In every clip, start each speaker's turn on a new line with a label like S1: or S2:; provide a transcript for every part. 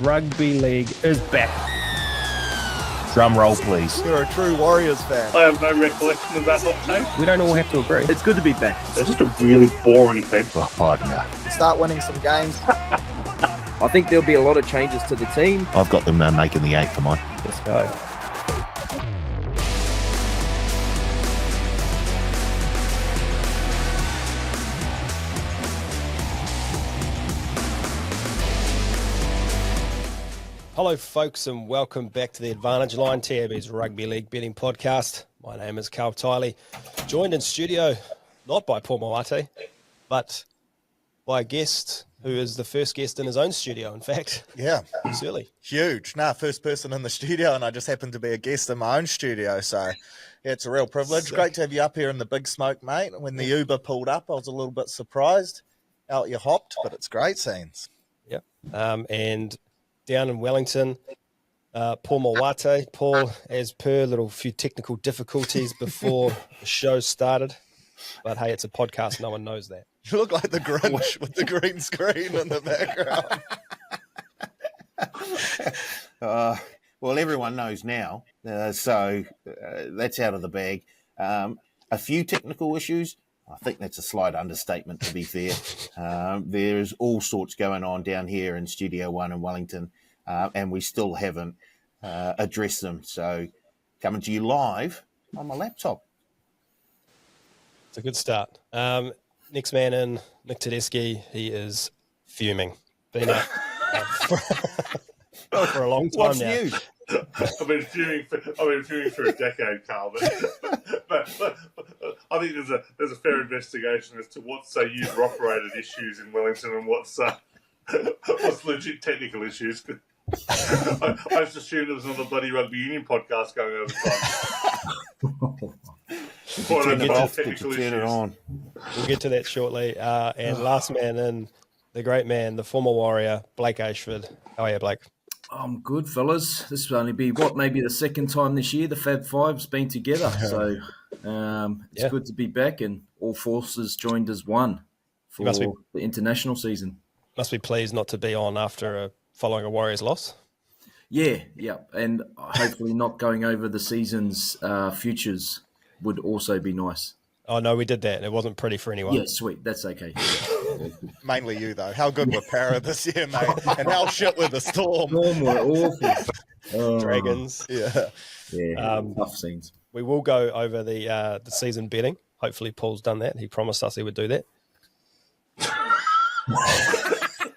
S1: Rugby League is back. Drum roll, please.
S2: You're a true Warriors fan.
S3: I have no recollection of that hot take.
S1: We don't all have to agree.
S4: It's good to be back.
S3: It's just a really boring thing.
S1: Oh, partner.
S2: Start winning some games.
S4: I think there'll be a lot of changes to the team.
S5: I've got them making the 8 for mine.
S1: Let's go. Hello, folks, and welcome back to the Advantage Line, TAB's Rugby League betting podcast. My name is Karl, joined in studio not by Paul Moate, but by a guest who is the first guest in his own studio, in fact.
S2: Yeah.
S1: Searle.
S2: Huge. First person in the studio, and I just happened to be a guest in my own studio. So, yeah, it's a real privilege. Great to have you up here in the big smoke, mate. When the Uber pulled up, I was a little bit surprised. Out you hopped, but it's great scenes.
S1: Yep. And down in Wellington, Paul Moate. Paul, as per, little few technical difficulties before the show started. But hey, it's a podcast. No one knows that.
S2: You look like the Grinch with the green screen in the background.
S5: Well, everyone knows now, so that's out of the bag. A few technical issues. I think that's a slight understatement, to be fair. There's all sorts going on down here in Studio 1 in Wellington, and we still haven't addressed them. So coming to you live on my laptop.
S1: It's a good start. Next man in, Nick Toastie. He is fuming. Been up for a long time
S5: What's
S1: now.
S5: new?
S3: I've been fuming for a decade, Karl. But I think there's a fair investigation as to what's user-operated issues in Wellington and what's legit technical issues. I just assumed there was another bloody rugby union podcast going over time.
S5: Turn it off, could you turn it on?
S1: We'll get to that shortly. And last man in, the great man, the former Warrior, Blake Ashford. How are you, Blake?
S4: I'm good, fellas. This will only be, maybe the second time this year the FAB FIVE's been together. So it's good to be back, and all forces joined as one for the international season.
S1: Must be pleased not to be on after following a Warriors loss. Yeah,
S4: and hopefully not going over the season's futures would also be nice.
S1: Oh, no, we did that. It wasn't pretty for anyone.
S4: Yeah, sweet. That's okay.
S2: Mainly you, though. How good were Para this year, mate? And how shit were the Storm?
S4: Storm were awful.
S1: Dragons.
S2: Yeah.
S4: Tough scenes.
S1: We will go over the season betting. Hopefully Paul's done that. He promised us he would do that.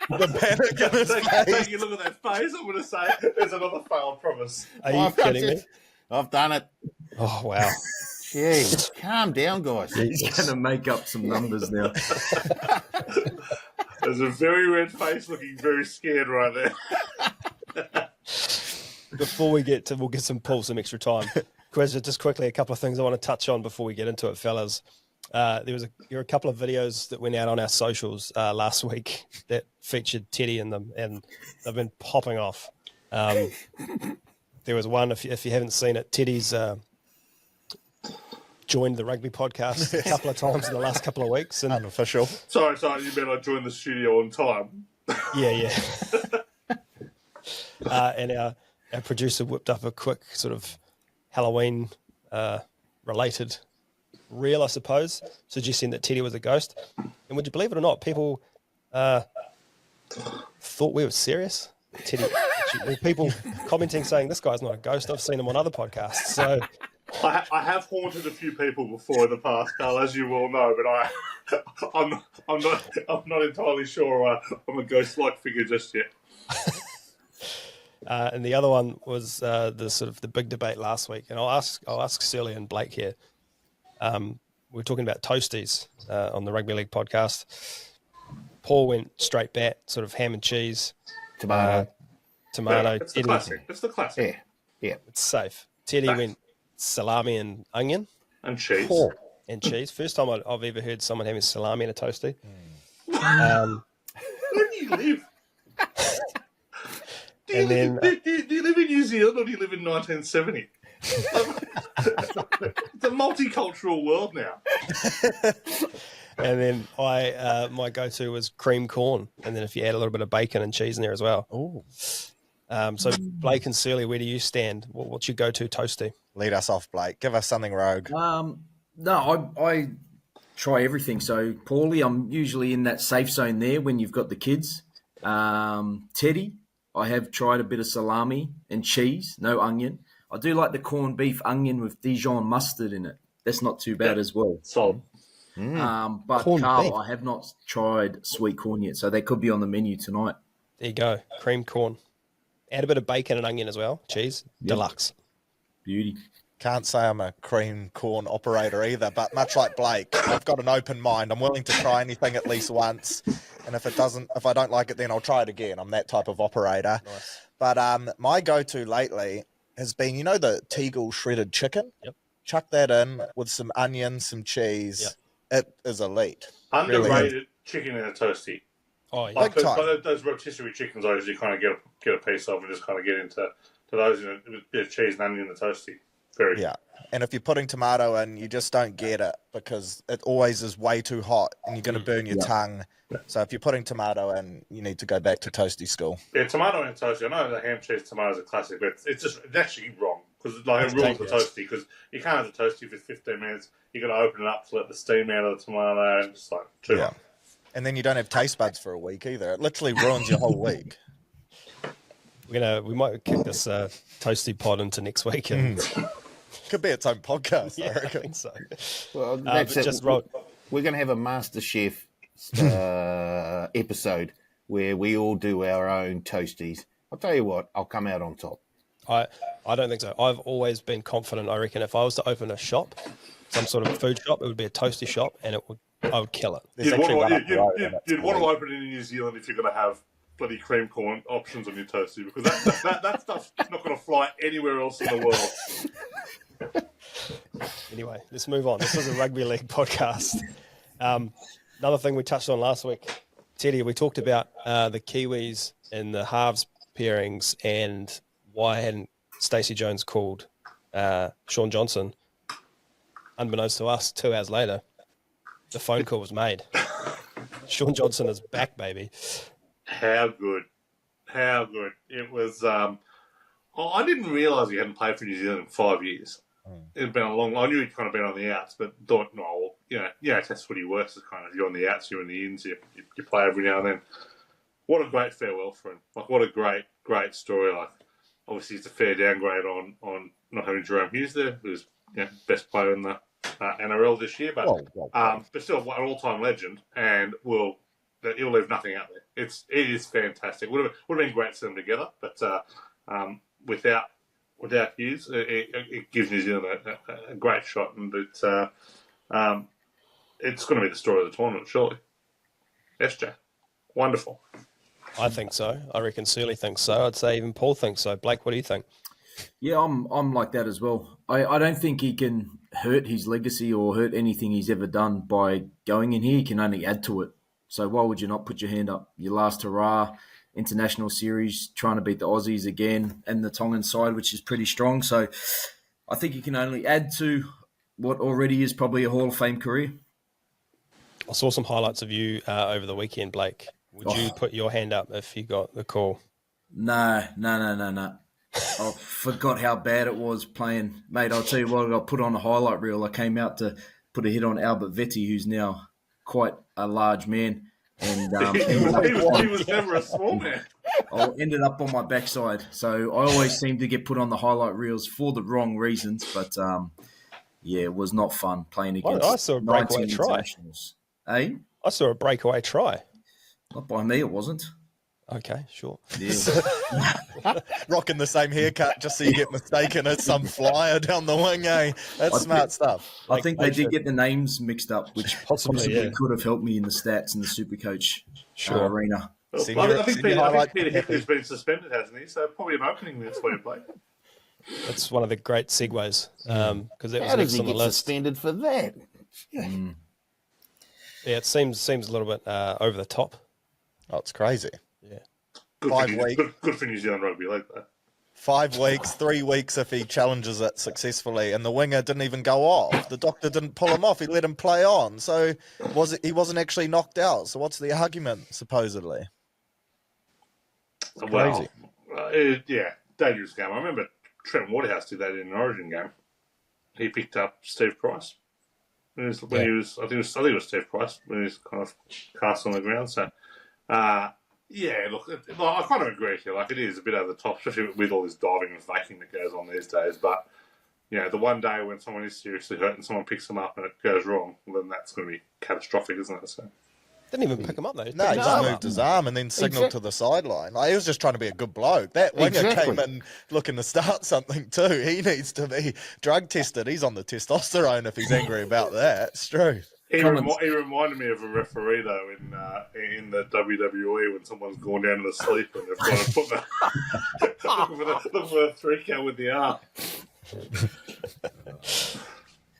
S2: The panic in his face.
S3: Take a look at that face. I'm going to say there's another failed promise.
S1: Are you kidding me?
S5: I've done it.
S1: Oh, wow.
S5: Jeez, calm down, guys.
S4: He's going to make up some numbers now.
S3: There's a very red face looking very scared right there.
S1: Before we get to, we'll get some Paul some extra time. Just quickly, a couple of things I want to touch on before we get into it, fellas. There were a couple of videos that went out on our socials last week that featured Teddy in them, and they've been popping off. There was one, if you haven't seen it, Teddy's joined the rugby podcast a couple of times in the last couple of weeks. And
S2: unofficial.
S3: Sorry, you meant I joined the studio on time.
S1: Yeah. And our producer whipped up a quick sort of Halloween related reel, I suppose, suggesting that Teddy was a ghost. And would you believe it or not, people thought we were serious. Teddy, people commenting saying this guy's not a ghost. I've seen him on other podcasts. So
S3: I have haunted a few people before in the past, Karl, as you all know, but I'm not entirely sure I'm a ghost-like figure just yet.
S1: And the other one was the big debate last week, and I'll ask Searle and Blake here. We're talking about toasties on the Rugby League podcast. Paul went straight bat, sort of ham and cheese, tomato.
S3: It's the classic. It's the classic.
S5: Yeah.
S1: It's safe. Teddy went salami and onion
S3: and cheese.
S1: And cheese. First time I've ever heard someone having salami in a toastie.
S3: Where do you live? Do you live in New Zealand or do you live in 1970? It's a multicultural world now.
S1: And then my go-to was cream corn, and then if you add a little bit of bacon and cheese in there as well.
S2: Oh,
S1: So Blake and Searle, where do you stand? What's your go-to toasty?
S2: Lead us off, Blake. Give us something rogue.
S4: No, I try everything. So, Paulie, I'm usually in that safe zone there when you've got the kids. Teddy, I have tried a bit of salami and cheese, no onion. I do like the corned beef onion with Dijon mustard in it. That's not too bad as well.
S3: Solid.
S4: But
S2: Corned
S4: Karl,
S2: beef.
S4: I have not tried sweet corn yet, so they could be on the menu tonight.
S1: There you go, cream corn. Add a bit of bacon and onion as well. Cheese, deluxe.
S4: Beauty.
S2: Can't say I'm a cream corn operator either, but much like Blake, I've got an open mind. I'm willing to try anything at least once, and if I don't like it, then I'll try it again. I'm that type of operator.
S1: Nice.
S2: But my go-to lately has been, the Tegel shredded chicken.
S1: Yep.
S2: Chuck that in with some onion, some cheese. Yep. It is elite.
S3: Underrated chicken in a toasty.
S1: Oh, yeah.
S3: Like
S2: Big time.
S3: those rotisserie chickens, I usually kind of get a piece of and just kind of get into those with a bit of cheese and onion in the toasty. Very
S2: Yeah. And if you're putting tomato in, you just don't get it because it always is way too hot and you're going to burn your tongue. So if you're putting tomato in, you need to go back to toasty school.
S3: Yeah, tomato in a toasty. I know the ham cheese tomato is a classic, but it's actually wrong because it ruins the toasty because you can't have the toasty for 15 minutes. You got to open it up to let the steam out of the tomato and just like too long.
S2: And then you don't have taste buds for a week either. It literally ruins your whole week.
S1: We might kick this toasty pod into next week. And
S2: Could be its own podcast, I
S1: I
S2: reckon.
S1: think so.
S5: Well, that's it.
S1: Just wrote.
S5: We're going to have a Master Chef episode where we all do our own toasties. I'll tell you what, I'll come out on top.
S1: I don't think so. I've always been confident. I reckon if I was to open a shop, some sort of food shop, it would be a toasty shop, and I would kill it.
S3: You'd want to open it in New Zealand if you're going to have bloody cream corn options on your toasty because that stuff's not going to fly anywhere else in the world.
S1: Anyway, let's move on. This is a rugby league podcast. Another thing we touched on last week, Teddy, we talked about the Kiwis and the halves pairings and why hadn't Stacey Jones called Shaun Johnson. Unbeknownst to us, 2 hours later, the phone call was made. Shaun Johnson is back, baby.
S3: How good. It was... I didn't realise he hadn't played for New Zealand in 5 years. It had been a long... I knew he'd kind of been on the outs, but thought, that's footy works. It's kind of, you're on the outs, you're in the ins, you play every now and then. What a great farewell for him. Like, what a great story. Like, obviously, it's a fair downgrade on not having Jerome Hughes there, who's best player in the NRL this year, but but still an all-time legend, and he'll leave nothing out there. It is fantastic. Would have been great to see them together, but without Hughes, it gives New Zealand a great shot, and it's going to be the story of the tournament, surely. SJ, wonderful.
S1: I think so. I reckon Searle thinks so. I'd say even Paul thinks so. Blake, what do you think?
S4: Yeah, I'm like that as well. I don't think he can hurt his legacy or hurt anything he's ever done by going in here. He can only add to it. So why would you not put your hand up? Your last hurrah, international series, trying to beat the Aussies again, and the Tongan side, which is pretty strong. So I think he can only add to what already is probably a Hall of Fame career.
S1: I saw some highlights of you over the weekend, Blake. Would you put your hand up if you got the call?
S4: No. I forgot how bad it was playing. Mate, I'll tell you what, I got put on a highlight reel. I came out to put a hit on Albert Vetti, who's now quite a large man. And
S3: he was never a small man.
S4: I ended up on my backside. So I always seem to get put on the highlight reels for the wrong reasons. But, it was not fun playing against
S1: I saw a breakaway try.
S4: Hey?
S1: I saw a breakaway try.
S4: Not by me, it wasn't.
S1: Okay, sure.
S4: Yeah.
S2: Rocking the same haircut just so you get mistaken as some flyer down the wing, eh? That's smart stuff.
S4: I think they did get the names mixed up, which possibly
S1: yeah.
S4: could have helped me in the stats in the Supercoach arena.
S3: Well, I think Peter Hickley's been suspended, hasn't he? So probably an opening there for you, Blake.
S1: That's one of the great segues because it was
S5: How
S1: next
S5: does he
S1: on the
S5: get
S1: list.
S5: suspended for that?
S1: Yeah, it seems a little bit over the top.
S2: Oh, it's crazy.
S1: Yeah.
S3: Good for New Zealand rugby league, though.
S2: 5 weeks, 3 weeks if he challenges it successfully, and the winger didn't even go off. The doctor didn't pull him off. He let him play on. So he wasn't actually knocked out. So what's the argument, supposedly?
S3: Well, dangerous game. I remember Trent Waterhouse did that in an Origin game. He picked up Steve Price. I think it was Steve Price when he was kind of cast on the ground. So, I kind of agree with you. Like, it is a bit over the top, especially with all this diving and faking that goes on these days. But, the one day when someone is seriously hurt and someone picks them up and it goes wrong, well, then that's going to be catastrophic, isn't it? So.
S1: Didn't even pick him up though.
S2: No, he just moved his arm and then signalled to the sideline. Like, he was just trying to be a good bloke. That winger came in looking to start something too. He needs to be drug tested. He's on the testosterone if he's angry about that. It's true.
S3: He reminded me of a referee though in the WWE when someone's gone down to the sleep and they've got to put look for the 3 count with the arm.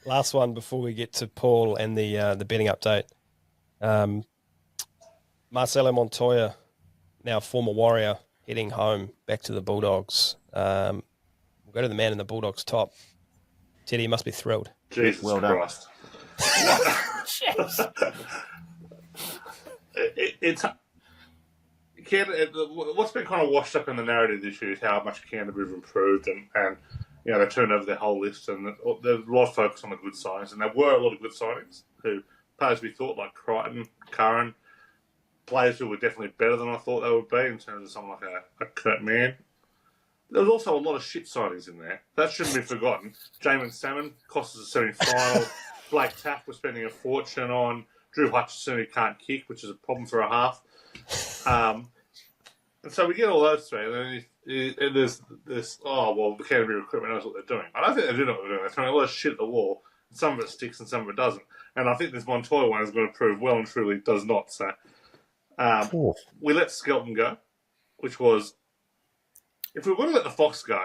S1: Last one before we get to Paul and the betting update. Marcelo Montoya, now former Warrior, heading home back to the Bulldogs. We'll go to the man in the Bulldogs top. Teddy, you must be thrilled.
S3: Jesus Christ. What's been kind of washed up in the narrative this year is how much Canterbury have improved and they turned over their whole list and there's a lot of focus on the good signings, and there were a lot of good signings who, as we thought, like Crichton, Curran, players who were definitely better than I thought they would be in terms of someone like a Kurt Mann. There was also a lot of shit signings in there. That shouldn't be forgotten. Jamin Salmon cost us a semi-final. Blake Taft was spending a fortune on. Drew Hutchison, who can't kick, which is a problem for a half. And so we get all those three, and then there's this, the Canterbury recruitment knows what they're doing. I don't think they do know what they're doing. They're throwing a lot of shit at the wall. Some of it sticks and some of it doesn't. And I think this Montoya one is going to prove well and truly does not. So we let Skelton go, which was, if we were going to let the Fox go,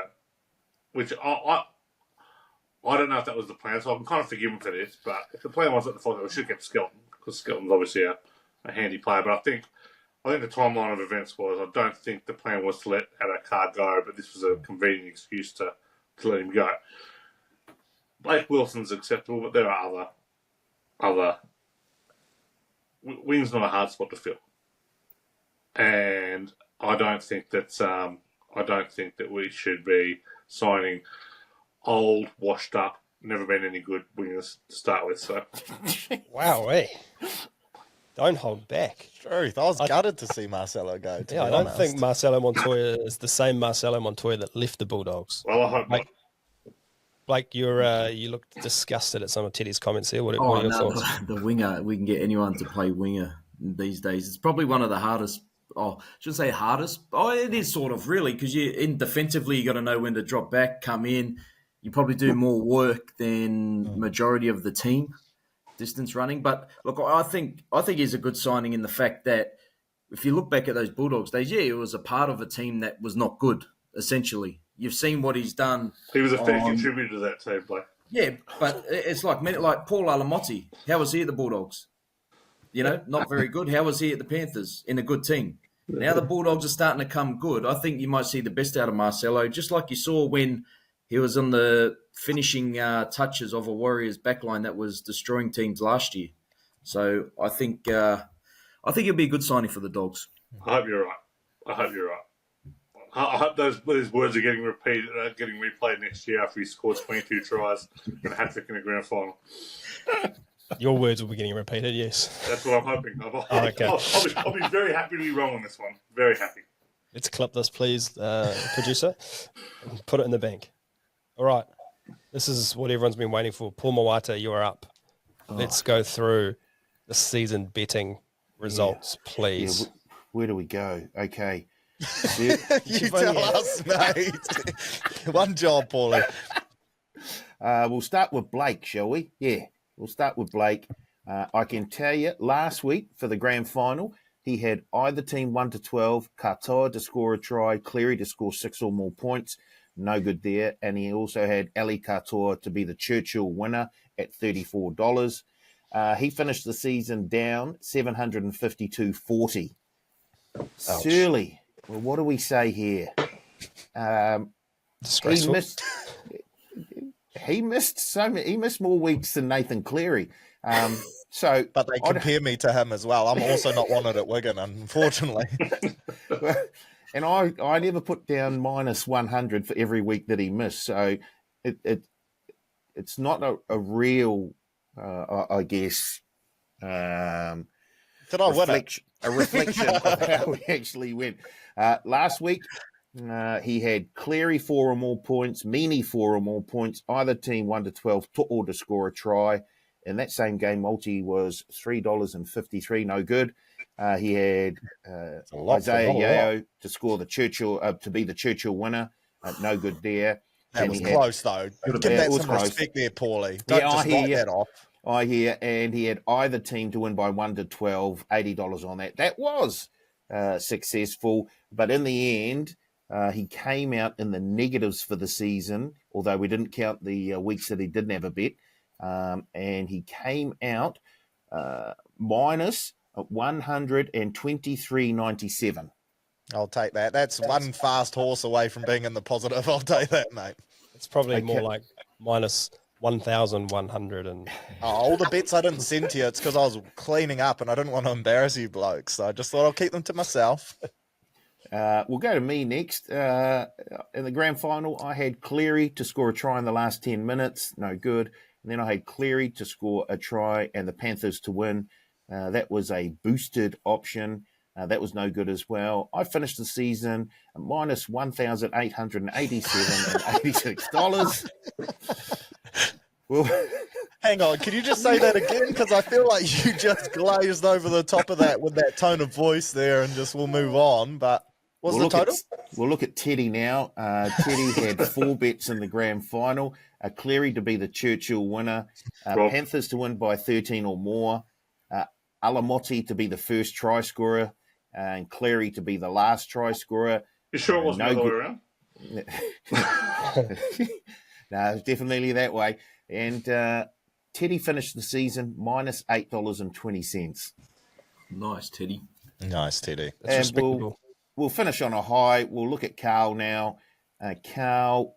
S3: which I don't know if that was the plan, so I'm kind of forgiven for this, but if the plan was let the Fox go, we should have kept Skelton, because Skelton's obviously a handy player. But I think the timeline of events was, I don't think the plan was to let Addo go, but this was a convenient excuse to let him go. Blake Wilson's acceptable, but there are other wing's not a hard spot to fill, and I don't think that we should be signing old, washed up, never been any good wingers to start with. So,
S1: wow, don't hold back.
S2: Truth, I was gutted to see Marcelo go.
S1: I don't think Marcelo Montoya is the same Marcelo Montoya that left the Bulldogs.
S3: Well, I hope not.
S1: Blake, you looked disgusted at some of Teddy's comments here. What are your thoughts?
S4: The winger, we can get anyone to play winger these days. It's probably one of the hardest. I shouldn't say hardest. It is sort of, really, because defensively you got to know when to drop back, come in. You probably do more work than majority of the team distance running. But look, I think he's a good signing in the fact that if you look back at those Bulldogs days, it was a part of a team that was not good, essentially. You've seen what he's done.
S3: He was a fair contributor to that team, Blake.
S4: Yeah, but it's like Paul Alamotti. How was he at the Bulldogs? Not very good. How was he at the Panthers in a good team? Now the Bulldogs are starting to come good. I think you might see the best out of Marcelo, just like you saw when he was on the finishing touches of a Warriors backline that was destroying teams last year. So I think it'll be a good signing for the Dogs.
S3: I hope you're right. I hope those words are getting replayed next year after he scores 22 tries and a hat-trick in the grand final.
S1: Your words will be getting repeated, yes.
S3: That's what I'm hoping.
S1: Okay.
S3: I'll be very happy to be wrong on this one. Very happy.
S1: Let's clip this, please, producer. Put it in the bank. All right. This is what everyone's been waiting for. Paul Mawata, you are up. Let's go through the season betting results, please.
S5: Yeah, where do we go? Okay.
S2: You tell us, mate. One job, Paulie.
S5: We'll start with Blake, shall we? Yeah, we'll start with Blake. I can tell you, last week for the grand final, he had either team 1 to 12, Katoa to score a try, Cleary to score 6 or more points. No good there. And he also had Ali Katoa to be the Churchill winner at $34. He finished the season down 752.40. Surely. Well, what do we say here? He missed more weeks than Nathan Cleary.
S2: But they compare me to him as well. I'm also not wanted at Wigan, unfortunately.
S5: and I never put down minus 100 for every week that he missed. So it's not a real, I guess,
S2: Did I win it?
S5: a reflection of how he actually went. Last week, he had Cleary 4 or more points, Meany 4 or more points, either team 1 to 12, To'o to score a try. In that same game, multi was $3.53, no good. He had Isaiah Yeo to score the Churchill, to be the Churchill winner, no good there.
S2: That was close, though. Give that some respect there, Paulie. Don't just write that off.
S5: I hear, and he had either team to win by 1 to 12, $80 on that. That was successful, but in the end, he came out in the negatives for the season, although we didn't count the weeks that he didn't have a bet, and he came out minus 123.97.
S2: I'll take that. That's one fast horse away from being in the positive. I'll take that, mate.
S1: It's probably more like minus 1,100 and
S2: all the bets I didn't send to you, it's because I was cleaning up and I didn't want to embarrass you blokes, so I just thought I'll keep them to myself.
S5: We'll go to me next. In the grand final, I had Cleary to score a try in the last 10 minutes, no good. And then I had Cleary to score a try and the Panthers to win. That was a boosted option. That was no good as well. I finished the season at minus $1,887.86. Well,
S2: hang on, can you just say that again? Because I feel like you just glazed over the top of that with that tone of voice there, and just we'll move on. But what's the total?
S5: We'll look at Teddy now. Teddy had 4 bets in the grand final. Cleary to be the Churchill winner. Panthers to win by 13 or more. Alamotti to be the first try scorer. And Cleary to be the last try scorer.
S3: You sure it wasn't the other way around?
S5: No, it's definitely that way. And Teddy finished the season minus $8.20.
S4: Nice, Teddy.
S2: Nice, Teddy.
S1: that's
S5: And
S1: respectable.
S5: we'll finish on a high. We'll look at Karl now. Karl,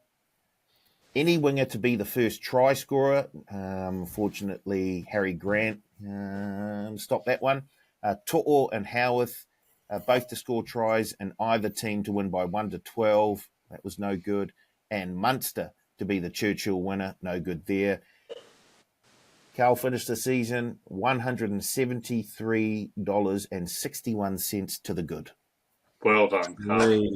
S5: any winger to be the first try scorer. Unfortunately, Harry Grant stopped that one. To'o and Howarth both to score tries and either team to win by 1 to 12. That was no good. And Munster to be the Churchill winner. No good there. Karl finished the season $173.61 to the good.
S3: Well done, Karl.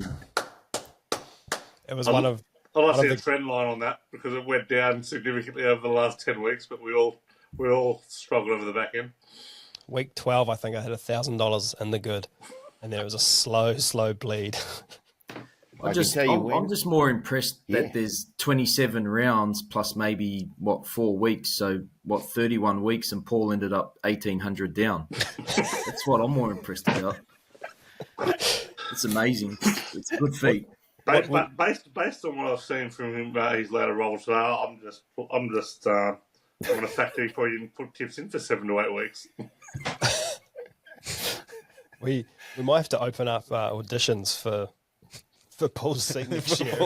S1: It was one of...
S3: I like to see a trend line on that because it went down significantly over the last 10 weeks, but we all struggled over the back end.
S1: Week 12, I think I had $1,000 in the good. And there was a slow bleed.
S4: I'm just more impressed that there's 27 rounds plus maybe 4 weeks. So 31 weeks, and Paul ended up 1,800 down. That's what I'm more impressed about. It's amazing. It's a good feat.
S3: Based on what I've seen from him, his later roles, I'm going to factor he probably didn't put tips in for 7 to 8 weeks.
S1: We might have to open up auditions for Paul's seat next year.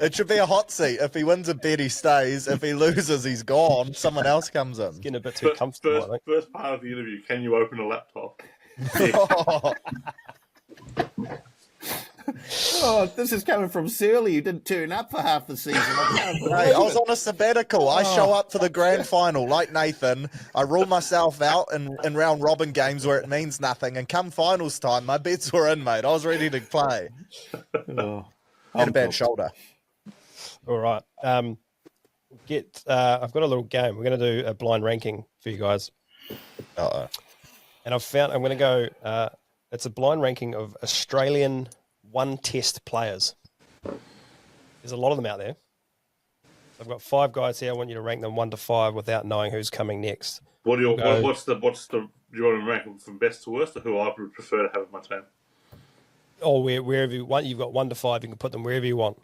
S2: It should be a hot seat. If he wins a bet, he stays. If he loses, he's gone. Someone else comes in.
S1: Getting a bit too comfortable, I think.
S3: First part of the interview, can you open a laptop?
S5: Oh, this is coming from Searle. You didn't turn up for half the season.
S2: I was on a sabbatical. I show up for the grand final like Nathan. I rule myself out in round robin games where it means nothing. And come finals time, my bets were in, mate. I was ready to play. Had a bad shoulder.
S1: All right. I've got a little game. We're going to do a blind ranking for you guys.
S2: Uh-oh.
S1: And I'm going to go, it's a blind ranking of Australian one-test players. There's a lot of them out there. I've got 5 guys here. I want you to rank them 1 to 5 without knowing who's coming next.
S3: What's the do you want to rank them from best to worst, or who I would prefer to have in my team?
S1: Or wherever you want. You've got 1 to 5. You can put them wherever you want.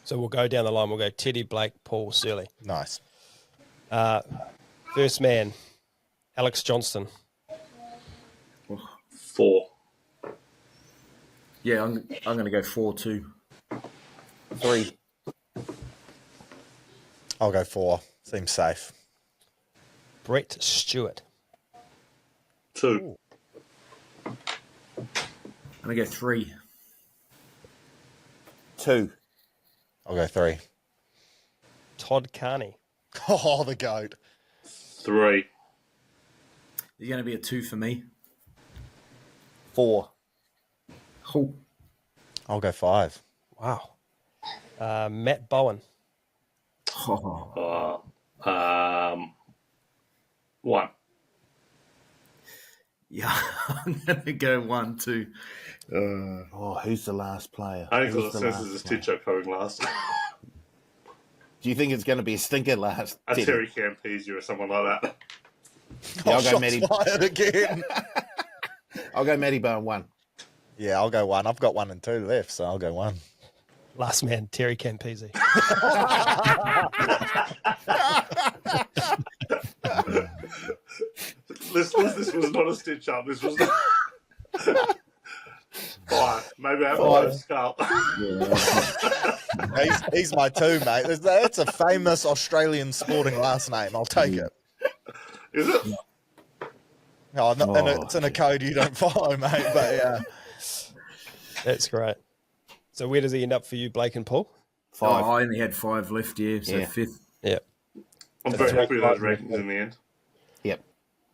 S1: So we'll go down the line. We'll go Teddy, Blake, Paul, Searle.
S2: Nice.
S1: First man, Alex Johnston.
S3: 4.
S4: Yeah, I'm going to go 4 too.
S5: 3.
S2: I'll go 4. Seems safe.
S1: Brett Stewart.
S3: 2.
S4: going to go 3.
S5: 2.
S2: I'll go 3.
S1: Todd Carney.
S2: Oh, the GOAT.
S3: 3.
S4: You're going to be a 2 for me.
S5: 4.
S4: Oh,
S2: I'll go 5.
S1: Wow. Matt Bowen.
S4: oh.
S3: 1.
S4: Yeah, I'm going to go 1, 2.
S5: Who's the last player?
S3: I think
S5: Who's
S3: because
S5: the
S3: the senses
S5: last
S3: is
S5: player?
S3: Ticho coming last.
S5: Do you think it's going to be a stinker last?
S3: A
S5: Teddy?
S3: Terry Campese or someone like that.
S5: Yeah, I'll go
S2: shots
S5: Matty.
S2: fired again.
S5: I'll go Matty Bowen 1.
S2: Yeah, I'll go 1. I've got 1 and 2 left, so I'll go 1.
S1: Last man, Terry Campese.
S3: This was not a stitch up. This was. Alright, maybe I have a skull.
S2: He's my 2, mate. That's a famous Australian sporting last name. I'll take it.
S3: Is it?
S2: No, it's in a code you don't follow, mate. But yeah,
S1: That's great. So where does he end up for you, Blake and Paul?
S5: 5.
S4: I only had 5 left, so
S5: Yeah.
S4: 5th.
S1: Yeah.
S3: I'm very happy with those rankings in the end.
S5: Yep.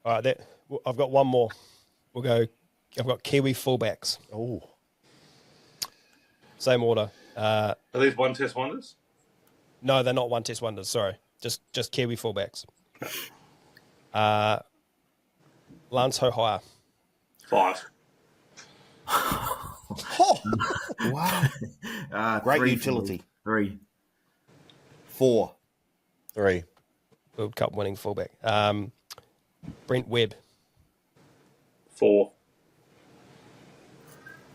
S1: All right, I've got one more. I've got Kiwi fullbacks.
S2: oh,
S1: Same order.
S3: Are these one test wonders?
S1: No, they're not one test wonders. Sorry, just Kiwi fullbacks. Lance Hohire.
S3: 5.
S5: Wow. Great
S4: 3
S5: utility.
S4: 3.
S5: 4.
S2: 3.
S1: World Cup winning fullback. Brent Webb.
S3: 4.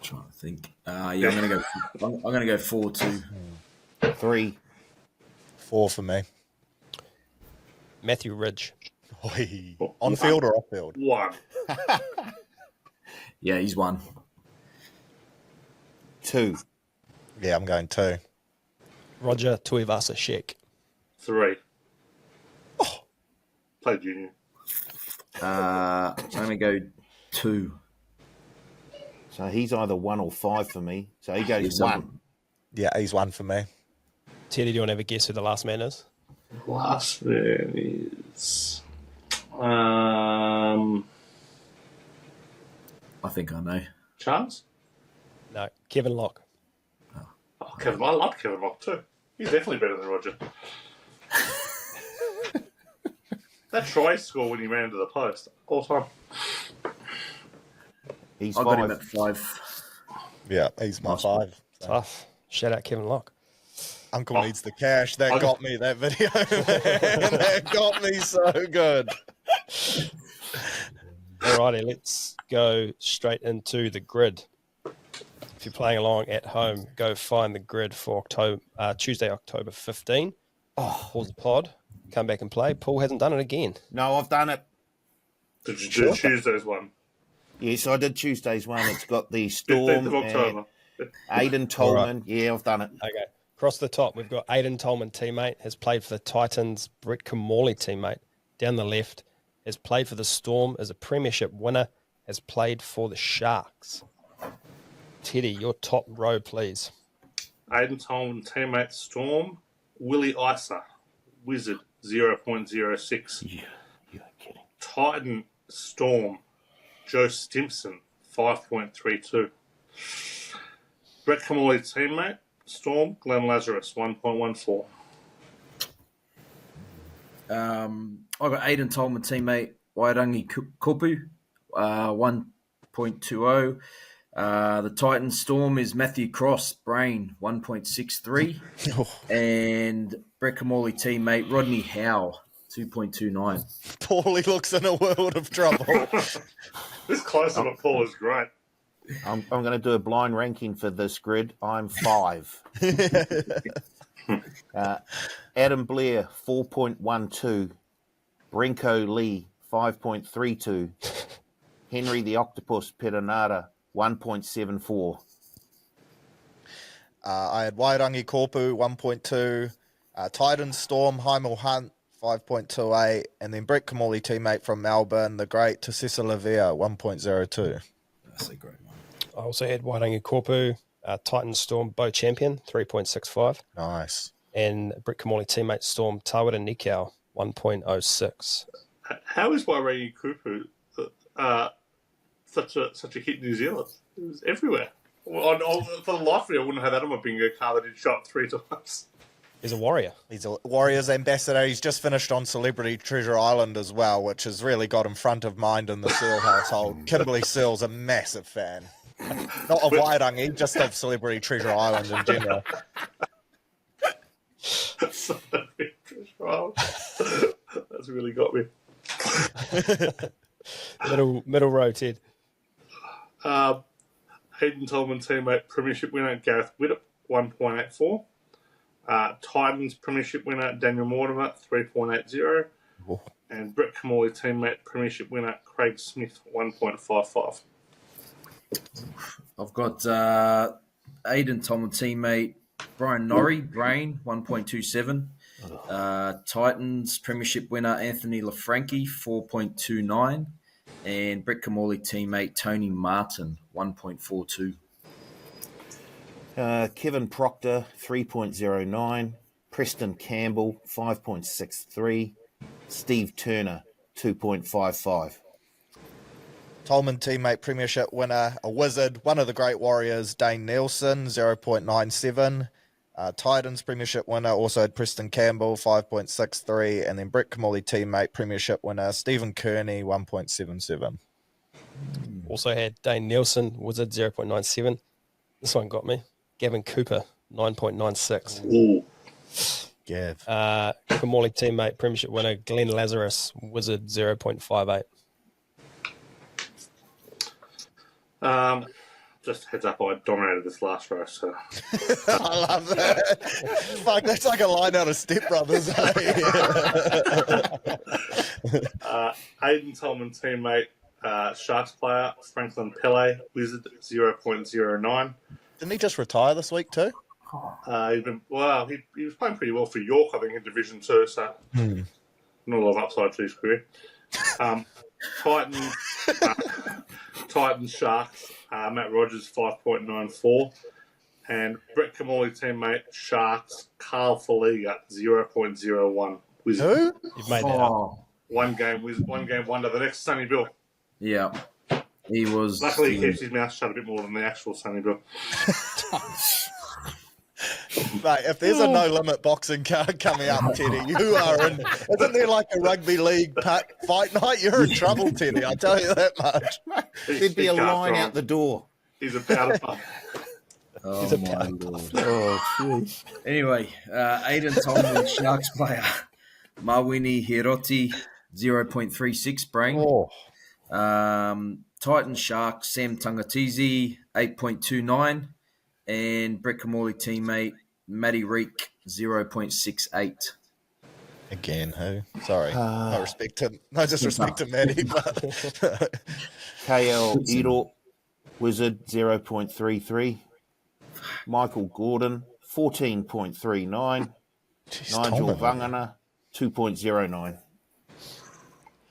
S4: Trying to think. I'm going to go 4 too.
S5: 3.
S2: 4 for me.
S1: Matthew Ridge.
S2: Oi. On field or off field?
S3: 1.
S4: Yeah, he's 1.
S5: 2.
S2: Yeah, I'm going 2.
S1: Roger Tuivasa Sheck.
S3: 3. Played junior.
S4: I'm going to go 2.
S5: So he's either 1 or 5 for me. So he goes
S4: Yes,
S5: 1.
S2: Yeah, he's 1 for me.
S1: Teddy, do you want to have a guess who the last man is?
S3: Last man is.
S4: I think I know.
S3: Charles?
S1: No, Kevin Locke.
S3: Oh, Kevin. I love Kevin Rock too. He's definitely better than Roger. That try score when he ran into the post. All time.
S5: He's
S4: I got him
S5: 5.
S4: at 5.
S2: Yeah, he's my 5. So.
S1: Tough. Shout out Kevin Locke.
S2: Uncle needs the cash. That got me, that video, man. That got me so good.
S1: Alrighty, let's go straight into the grid. If you're playing along at home, go find the grid for Tuesday, October 15. Pause the pod, come back and play. Paul hasn't done it again.
S5: No, I've done it.
S3: Did you do Tuesday's one?
S5: Yes, I did Tuesday's one. It's got the
S3: 15th
S5: Storm
S3: of October.
S5: and Aidan Tolman. Yeah, I've done it.
S1: Okay. Across the top, we've got Aidan Tolman, teammate, has played for the Titans. Brett Kamali, teammate, down the left, has played for the Storm, is a premiership winner, has played for the Sharks. Teddy, your top row, please.
S3: Aidan Tolman, teammate Storm. Willie Isa, Wizard, 0.06.
S5: You're kidding.
S3: Titan Storm, Joe Stimson, 5.32. Brett Kamali, teammate Storm, Glenn Lazarus, 1.14.
S4: I've got Aidan Tolman, teammate Wairangi Kupu, 1.20. The Titan Storm is Matthew Cross, Brain, 1.63. And Brett Kamali, teammate Rodney Howe, 2.29.
S2: Paulie looks in a world of trouble.
S3: This close on a Paul is great.
S5: I'm going to do a blind ranking for this grid. I'm 5. Adam Blair, 4.12. Brinko Lee, 5.32. Henry the Octopus Perenara, 1.74.
S2: I had Wairangi Korpu, 1.2. Titan Storm, Heimel Hunt, 5.28. And then Brett Kamali, teammate from Melbourne, the great Tassisa Lavia, 1.02.
S4: That's a great one.
S1: I also had Wairangi Korpu, Titan Storm Bow Champion, 3.65.
S2: Nice.
S1: And Brett Kamali teammate Storm Tawara Nikau, 1.06.
S3: How is Wairangi Kupu such a hit in New Zealand? It was everywhere. For the life of me, I wouldn't have that on my bingo card that he'd shot 3 times.
S1: He's a warrior.
S2: He's a Warriors ambassador. He's just finished on Celebrity Treasure Island as well, which has really got him front of mind in the Searle household. Kimberly Searle's a massive fan. Not of Wairangi, just of Celebrity Treasure Island in general.
S3: That's really got me.
S1: middle row, Ted.
S3: Hayden Tolman teammate Premiership winner Gareth Widdop, 1.84. Titans Premiership winner Daniel Mortimer, 3.80.
S2: Oh.
S3: And Brett Kamali teammate Premiership winner Craig Smith, 1.55.
S4: I've got Aidan Tolman teammate Brian Norrie, Brain, 1.27. Titans Premiership winner Anthony LaFranchi, 4.29. And Brett Kamali teammate Tony Martin, 1.42.
S5: Kevin Proctor, 3.09. Preston Campbell, 5.63. Steve Turner, 2.55.
S2: Tolman teammate Premiership winner, a wizard, one of the great Warriors, Dane Nelson, 0.97. Titans Premiership winner also had Preston Campbell, 5.63. And then Brett Kamali teammate Premiership winner Stephen Kearney, 1.77.
S1: Also had Dane Nelson, Wizard, 0.97. This one got me. Gavin Cooper, 9.96.
S3: Ooh.
S2: Gav.
S1: Kamali teammate, Premiership winner Glenn Lazarus, Wizard, 0.58.
S3: Just heads up, I dominated this last row, so.
S2: I love that. Fuck, that's like a line out of Step Brothers.
S3: Aidan Tolman teammate, Sharks player Franklin Pele, Wizard, 0.09.
S2: Didn't he just retire this week too?
S3: He was playing pretty well for York, I think, in Division 2, so not a lot of upside to his career. Titans Sharks, Matt Rogers, 5.94. And Brett Kamali teammate Sharks, Karl Faliga, 0.01. Wizard.
S2: Who?
S1: You've made that up.
S3: One game wonder. The next Sonny Bill.
S4: Yeah. He was.
S3: Luckily, he keeps his mouth shut a bit more than the actual Sonny Bill.
S2: Mate, if there's a no limit boxing card coming up, Teddy, you are in. Isn't there like a rugby league fight night? You're in trouble, Teddy. I tell you that much.
S5: There'd be a line out the door.
S3: He's a powder puff.
S4: Oh,
S1: He's a
S4: my
S1: power
S4: Lord.
S5: Oh, jeez.
S4: Anyway, Aidan Tolman, Sharks player. Mawini Hiroti, 0.36 brain.
S2: Oh.
S4: Titan Sharks, Sam Tangatizi, 8.29. And Brett Kamali teammate, Matty Reek, 0.68.
S2: Again, who? Sorry. No disrespect to Matty, but
S5: KL Iro, Wizard, 0.33. Michael Gordon, 14.39. Nigel Vangana, 2.09.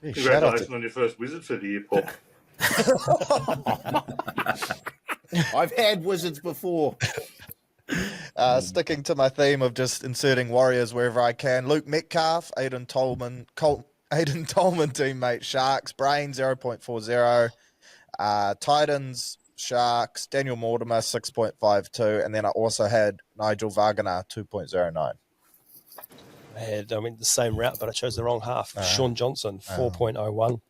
S3: Congratulations on your first Wizard for the year, Paul.
S5: I've had Wizards before.
S2: Sticking to my theme of just inserting Warriors wherever I can. Luke Metcalf, Aidan Tolman teammate Sharks, Brain 0.40. Titans, Sharks, Daniel Mortimer 6.52. And then I also had Nigel Wagner 2.09.
S1: I had, the same route, but I chose the wrong half. Shaun Johnson, 4.01.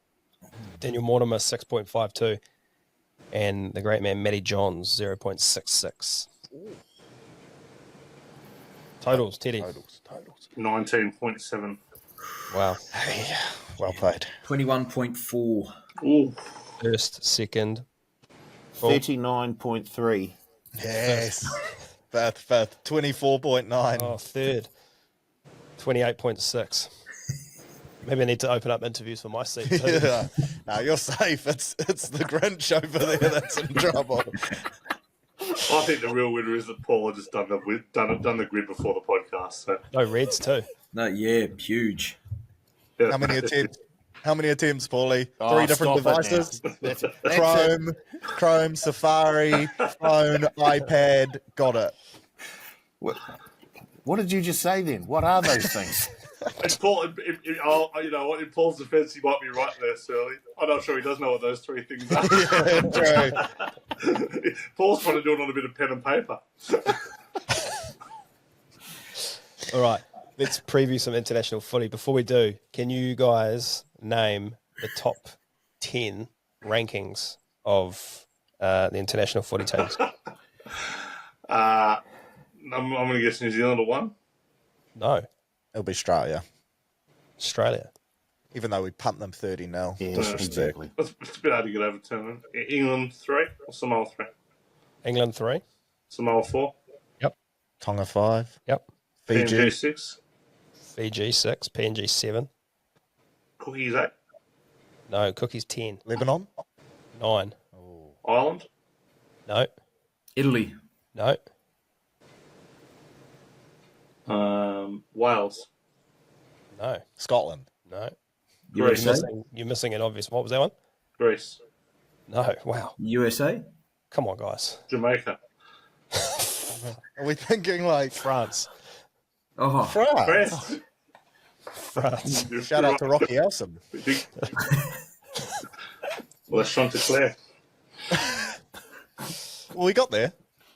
S1: Daniel Mortimer, 6.52. And the great man, Matty Johns, 0.66. Totals, Teddy.
S2: Totals.
S3: 19.7.
S1: Wow.
S2: Hey, well played.
S4: 21.4.
S3: Ooh.
S1: First, second.
S5: 39.3.
S2: Yes. Fifth. 24.9.
S1: Oh, third. 28.6. Maybe I need to open up interviews for my seat too.
S2: Yeah. No, you're safe. It's the Grinch over there that's in trouble.
S3: I think the real winner is that Paul had just done the grid before the podcast. So.
S1: No reds too.
S4: No, yeah, huge.
S3: Yeah.
S2: How many attempts? How many attempts, Paulie?
S5: Oh,
S2: 3 different
S5: stop it
S2: devices?
S5: now. That's it.
S2: Chrome, Safari, phone, iPad. Got it.
S5: What did you just say then? What are those things?
S3: And Paul, you know what? In Paul's defence, he might be right there, Shirley. I'm not sure he does know what those 3 things are.
S2: Yeah, true.
S3: Paul's trying to do it on a bit of pen and paper.
S1: All right, let's preview some international footy. Before we do, can you guys name the top 10 rankings of the international footy teams?
S3: I'm going to guess New Zealand will 1.
S1: No,
S2: It'll be Australia.
S1: Australia.
S2: Even though we pumped them 30-0.
S5: Yes, exactly.
S3: It's a bit hard to get overturned. England 3 or Samoa 3?
S1: England 3.
S3: Samoa 4.
S2: Tonga 5.
S1: Yep.
S3: PNG
S2: Fiji.
S3: 6.
S1: Fiji 6. PNG 7.
S3: Cookies 8.
S1: No, Cookies 10.
S2: Lebanon.
S1: 9.
S3: Ireland.
S1: No,
S4: Italy.
S1: no.
S3: Wales.
S1: No,
S2: Scotland.
S1: no.
S3: USA.
S1: You're missing an obvious. What was that one?
S3: Greece.
S1: No. Wow.
S4: USA.
S1: Come on, guys.
S3: Jamaica.
S2: Are we thinking like
S1: France.
S4: Oh,
S2: France?
S1: France.
S2: Shout out to Rocky Elson.
S3: Well, that's Sean Claire.
S2: Well, we got there.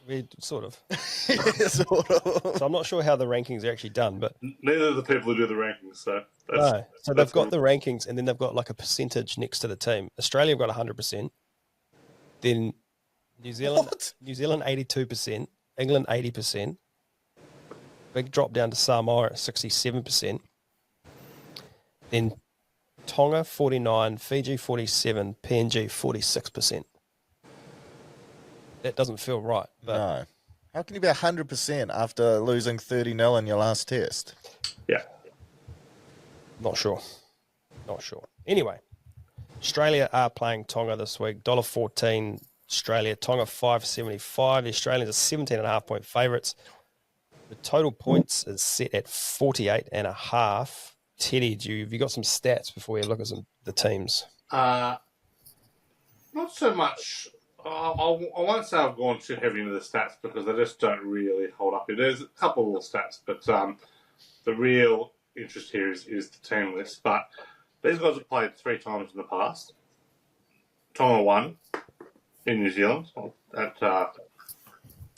S1: We sort of.
S2: Sort of.
S1: So I'm not sure how the rankings are actually done, but
S3: Neither of the people who do the rankings, so
S1: no. So they've
S3: that's
S1: got the rankings, and then they've got like a percentage next to the team. Australia have got 100%. Then New Zealand,
S2: What?
S1: New Zealand 82%. England 80%. Big drop down to Samoa at 67%. Then Tonga 49, Fiji 47, PNG 46%. That doesn't feel right, but
S2: No. How can you be 100% after losing 30-0 in your last test?
S3: Yeah.
S1: not sure. Not sure. Anyway, Australia are playing Tonga this week. $1.14 Australia. Tonga 5.75. The Australians are 17.5 point favourites. The total points is set at 48.5. Teddy, have you got some stats before we look at the teams?
S3: Not so much. I won't say I've gone too heavy into the stats because they just don't really hold up. There's a couple of little stats, but the real interest here is the team list. But these guys have played 3 times in the past. Tonga won in New Zealand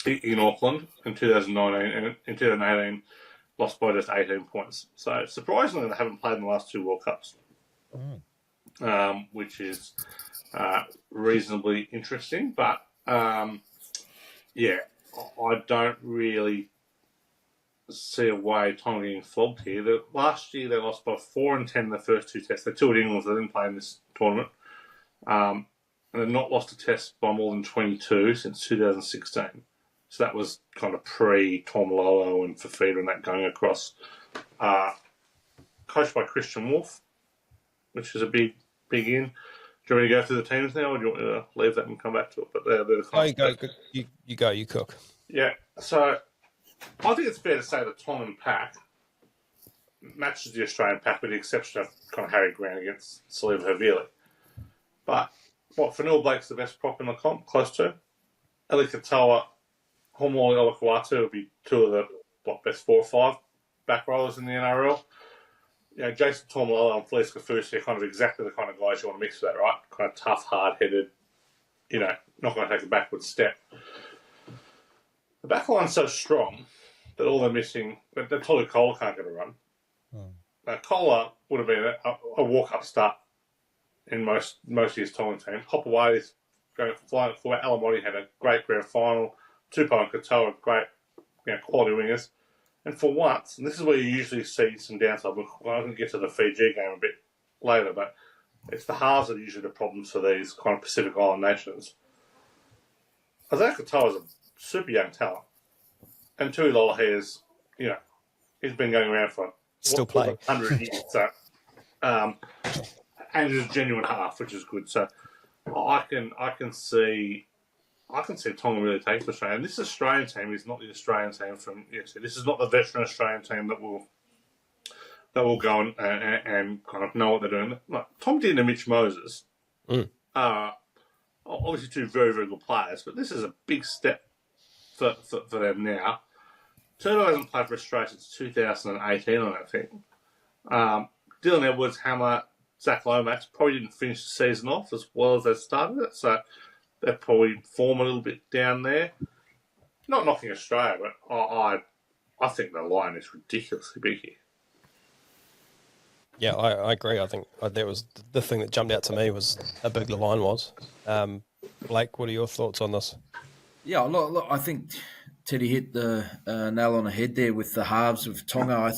S3: in Auckland in 2019, and in 2018 lost by just 18 points. So surprisingly, they haven't played in the last 2 World Cups, which is reasonably interesting. But yeah, I don't really see a way Tonga getting flogged here. Last year they lost by 4 and 10 in the first 2 tests. They toured England, so they didn't play in this tournament. And they've not lost a test by more than 22 since 2016. So that was kind of pre-Tormalolo and Fafita and that going across. Coached by Christian Wolf, which is a big in. Do you want me to go through the teams now, or do you want me to leave that and come back to it? But they're the kind
S1: You go, you cook.
S3: Yeah, so I think it's fair to say the Tongan pack matches the Australian pack with the exception of kind of Harry Grant against Saliva Havili. But Searle Blake's the best prop in the comp, close to. Eli Katoa, Homoli Olakuatu would be 2 of the best 4 or 5 back rollers in the NRL. You know, Jason Tormalolo and Felice Kafusi are kind of exactly the kind of guys you want to mix with that, right? Kind of tough, hard-headed, not going to take a backward step. The back line's so strong that all they're missing, that Tolu Kola can't get a run. Now, Kola would have been a walk-up start in most of his Tongan team. Hopaway is going flying at fullback. Alamotti had a great grand final. Tupou and Katoa, great quality wingers. And for once, and this is where you usually see some downside, I can get to the Fiji game a bit later, but it's the halves that are usually the problems for these kind of Pacific Island nations. Isaiah Katoa is a super young talent. And Tui Lolohea is, he's been going around for
S1: Still playing
S3: 100 years. So, and he's a genuine half, which is good. So I can see Tonga really taking Australia. And this Australian team is not the Australian team from yesterday. This is not the veteran Australian team that will will go and kind of know what they're doing. Like Tom Dean and Mitch Moses are obviously two very, very good players, but this is a big step for them now. Turbo hasn't played for Australia since 2018 on that thing. Dylan Edwards, Hammer, Zach Lomax probably didn't finish the season off as well as they started it, so they're probably form a little bit down there. Not knocking Australia, but I think the line is ridiculously big here.
S1: Yeah, I agree. I think that was the thing that jumped out to me was how big the line was. Blake, what are your thoughts on this?
S4: Yeah, look, I think Teddy hit the nail on the head there with the halves of Tonga.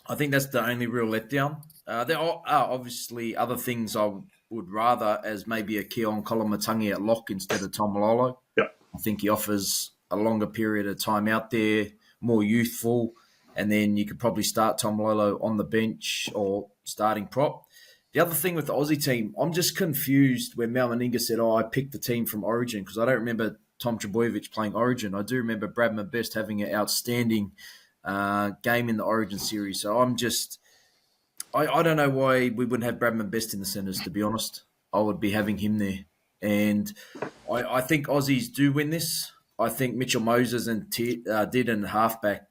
S4: I think that's the only real letdown. There are obviously other things I would rather as maybe a Keon Kolomatangi at lock instead of Tom Malolo.
S3: Yeah.
S4: I think he offers a longer period of time out there, more youthful, and then you could probably start Tom Malolo on the bench or starting prop. The other thing with the Aussie team, I'm just confused when Mal Meninga said, I picked the team from Origin, because I don't remember Tom Trebojevic playing Origin. I do remember Bradman Best having an outstanding game in the Origin series. So I'm just... I don't know why we wouldn't have Bradman Best in the centres, to be honest. I would be having him there. And I think Aussies do win this. I think Mitchell Moses and Did and halfback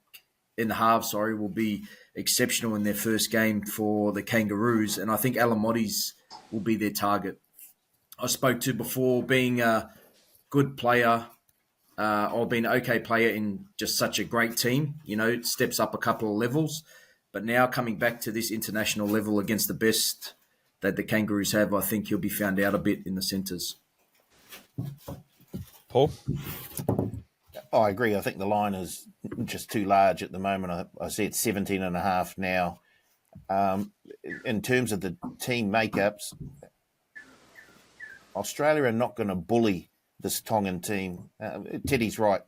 S4: in the halves, will be exceptional in their first game for the Kangaroos. And I think Alamotis will be their target. I spoke to before being a good player or being an okay player in just such a great team. It steps up a couple of levels. But now coming back to this international level against the best that the Kangaroos have, I think he'll be found out a bit in the centres.
S1: Paul?
S5: I agree. I think the line is just too large at the moment. I see it's 17.5 now. In terms of the team makeups, Australia are not going to bully this Tongan team. Teddy's right.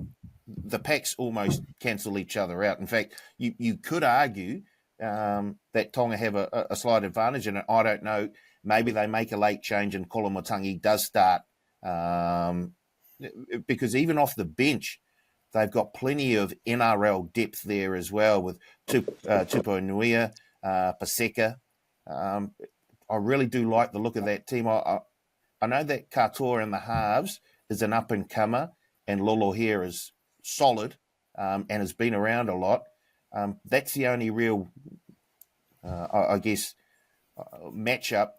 S5: The packs almost cancel each other out. In fact, you could argue that Tonga have a slight advantage, and I don't know, maybe they make a late change and Kolomatangi does start, because even off the bench, they've got plenty of NRL depth there as well with Tupouniua, Paseka. I really do like the look of that team. I know that Katoa in the halves is an up-and-comer, and Lolo here is solid and has been around a lot. That's the only real, matchup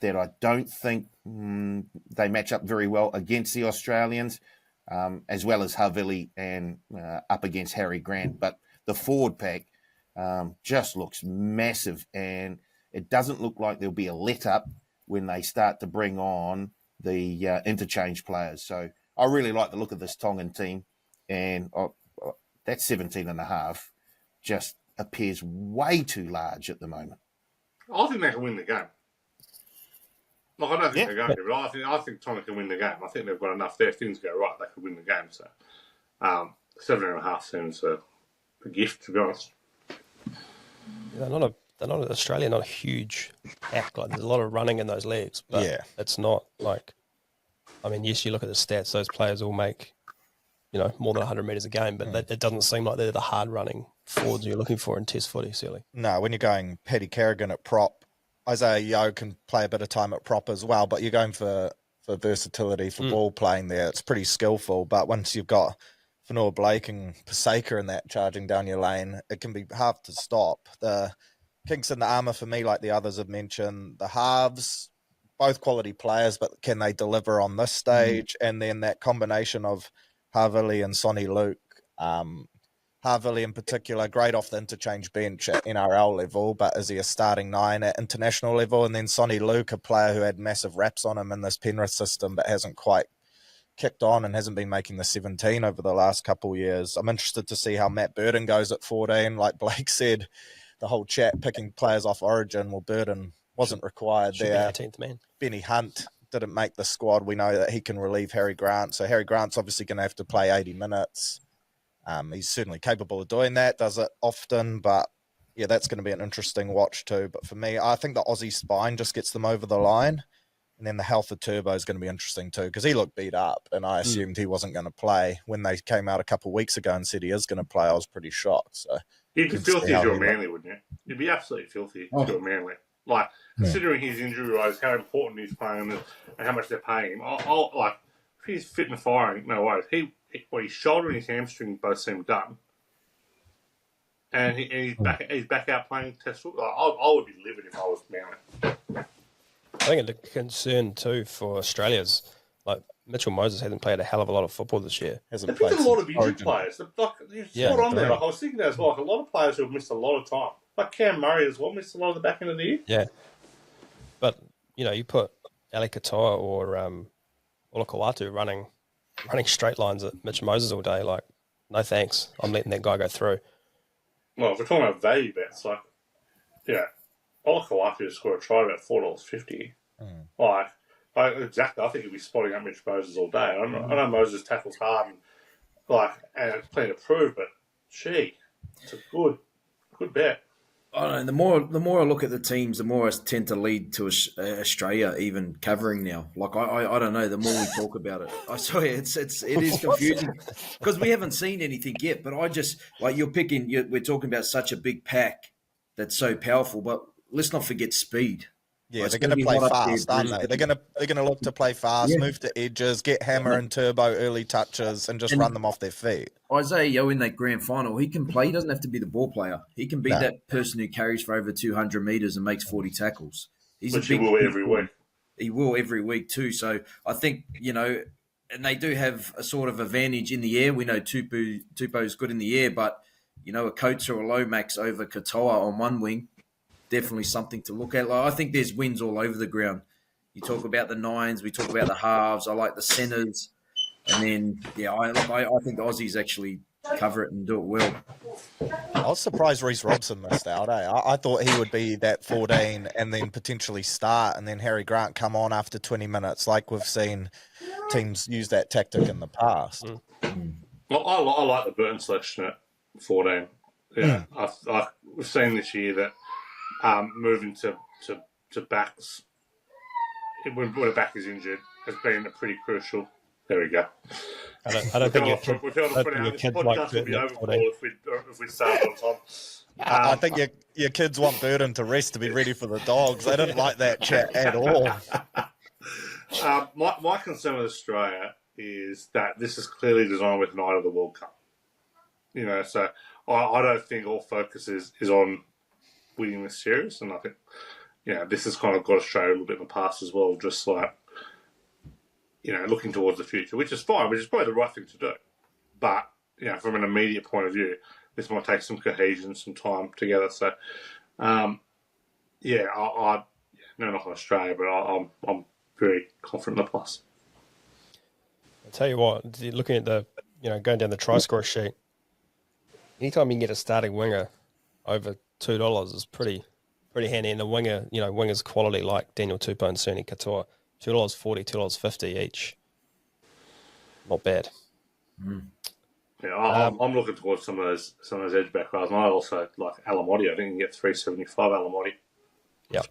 S5: that I don't think they match up very well against the Australians, as well as Havili and up against Harry Grant. But the forward pack just looks massive, and it doesn't look like there'll be a let-up when they start to bring on the interchange players. So I really like the look of this Tongan team, and that 17.5 just appears way too large at the moment.
S3: I think they can win the game. Look, I don't think they're going to, but I think Tonga can win the game. I think they've got enough there. If things go right, they could win the game. So 7.5 seems a gift, to be honest.
S1: They're not Australia, not a huge pack. Like, there's a lot of running in those legs, but it's not like, yes, you look at the stats, those players all make, more than 100 metres a game, but it doesn't seem like they're the hard running forwards you're looking for in Test footy, silly.
S2: No, when you're going Paddy Carrigan at prop, Isaiah Yeo can play a bit of time at prop as well, but you're going for versatility, for ball playing there. It's pretty skillful, but once you've got Searle Blake and Paseka in that charging down your lane, it can be hard to stop. The kinks in the armour for me, like the others have mentioned, the halves, both quality players, but can they deliver on this stage? And then that combination of Havili and Sonny Luke. Havili in particular, great off the interchange bench at NRL level, but is he a starting 9 at international level? And then Sonny Luke, a player who had massive raps on him in this Penrith system, but hasn't quite kicked on and hasn't been making the 17 over the last couple of years. I'm interested to see how Matt Burton goes at 14. Like Blake said, the whole chat picking players off Origin. Well, Burton wasn't required there.
S1: 18th man.
S2: Benny Hunt didn't make the squad. We know that he can relieve Harry Grant. So Harry Grant's obviously going to have to play 80 minutes. He's certainly capable of doing that, does it often, but yeah, that's going to be an interesting watch too. But for me, I think the Aussie spine just gets them over the line. And then the health of Turbo is going to be interesting too, because he looked beat up and I assumed he wasn't going to play. When they came out a couple of weeks ago and said he is going to play, I was pretty shocked. So
S3: you'd be filthy if you're Manly, wouldn't you? He'd be absolutely filthy
S4: Oh.
S3: to a Manly. Like, considering his injury rise, how important he's playing, and how much they're paying him. Like, if he's fit and firing, no worries. His shoulder and his hamstring both seem done, and he's back out playing Test football. I would be livid if I was Manly.
S1: I think a concern too for Australia's like Mitchell Moses hasn't played a hell of a lot of football this year.
S2: Hasn't
S3: They've picked
S2: played
S3: a lot of
S2: since
S3: injured
S2: Origin.
S3: players. You're spot on there. Like, I was thinking there's like a lot of players who have missed a lot of time. Like Cam Murray as well, missed a lot of the back end of the year.
S1: Yeah, but you put Ali Katoa or Olakau'atu running straight lines at Mitch Moses all day. Like, no thanks. I'm letting that guy go through.
S3: Well, if we're talking about value bets, like, Olakau'atu scored a try about $4.50. Like, exactly. I think he'll be spotting up Mitch Moses all day. I know Moses tackles hard and it's plenty to prove, but gee, it's a good bet.
S4: I don't know. The more I look at the teams, the more I tend to lead to Australia even covering now. Like I don't know. The more we talk about it, I swear it is confusing because we haven't seen anything yet. But I just like we're talking about such a big pack that's so powerful. But let's not forget speed.
S2: Yeah, they're going to play fast, aren't they? They're going to look to play fast, move to edges, get hammer and turbo early touches, and just run them off their feet.
S4: Isaiah Yeo in that grand final, he can play. He doesn't have to be the ball player. He can be that person who carries for over 200 metres and makes 40 tackles.
S3: Which he will every week.
S4: He will every week too. So I think, and they do have a sort of advantage in the air. We know Tupo's good in the air, but, a Coates or a Lomax over Katoa on one wing, definitely something to look at. Like, I think there's wins all over the ground. You talk about the nines, we talk about the halves. I like the centres, and then I think the Aussies actually cover it and do it well.
S2: I was surprised Reece Robson missed out. I thought he would be that 14 and then potentially start, and then Harry Grant come on after 20 minutes, like we've seen teams use that tactic in the past.
S3: Well, I like the Burton selection at 14. Yeah, we've seen this year that moving to backs when a back is injured has been a pretty crucial. There we go.
S1: I don't think
S3: we felt this podcast would be over if we started on time.
S2: I think your kids want Burton to rest to be ready for the Dogs. They didn't like that chat at all.
S3: My concern with Australia is that this is clearly designed with an eye to the World Cup. So I don't think all focus is on winning this series, and I think this has kind of got Australia a little bit in the past as well, just like looking towards the future, which is fine, which is probably the right thing to do. But from an immediate point of view, this might take some cohesion, some time together. So no, not on Australia, but I'm very confident in the plus.
S1: I'll tell you what, looking at the going down the try score sheet, anytime you can get a starting winger over $2 is pretty handy. And the winger, wingers quality like Daniel Tupou and Suni Katoa, $2.40, $2.50 each. Not bad.
S3: Yeah, I'm looking towards some of those edge back rows. And I also like Alamotti. I think you can get $3.75 Alamotti.
S1: Yeah.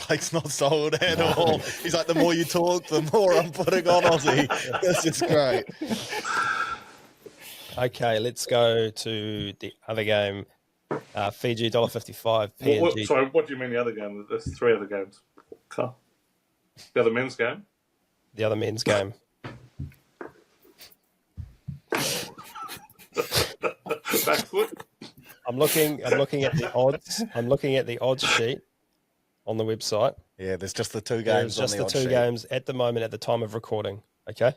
S2: Blake's not sold at all. He's like, the more you talk, the more I'm putting on Aussie. This is great.
S1: Okay, let's go to the other game. Fiji $1.55. PNG.
S3: Sorry, what do you mean the other game? There's three other games. Karl. The other men's game?
S1: The other men's game.
S3: Back foot?
S1: I'm looking at the odds. I'm looking at the odds sheet on the website.
S2: Yeah, there's just the two games.
S1: There's just the two games at the moment at the time of recording. Okay.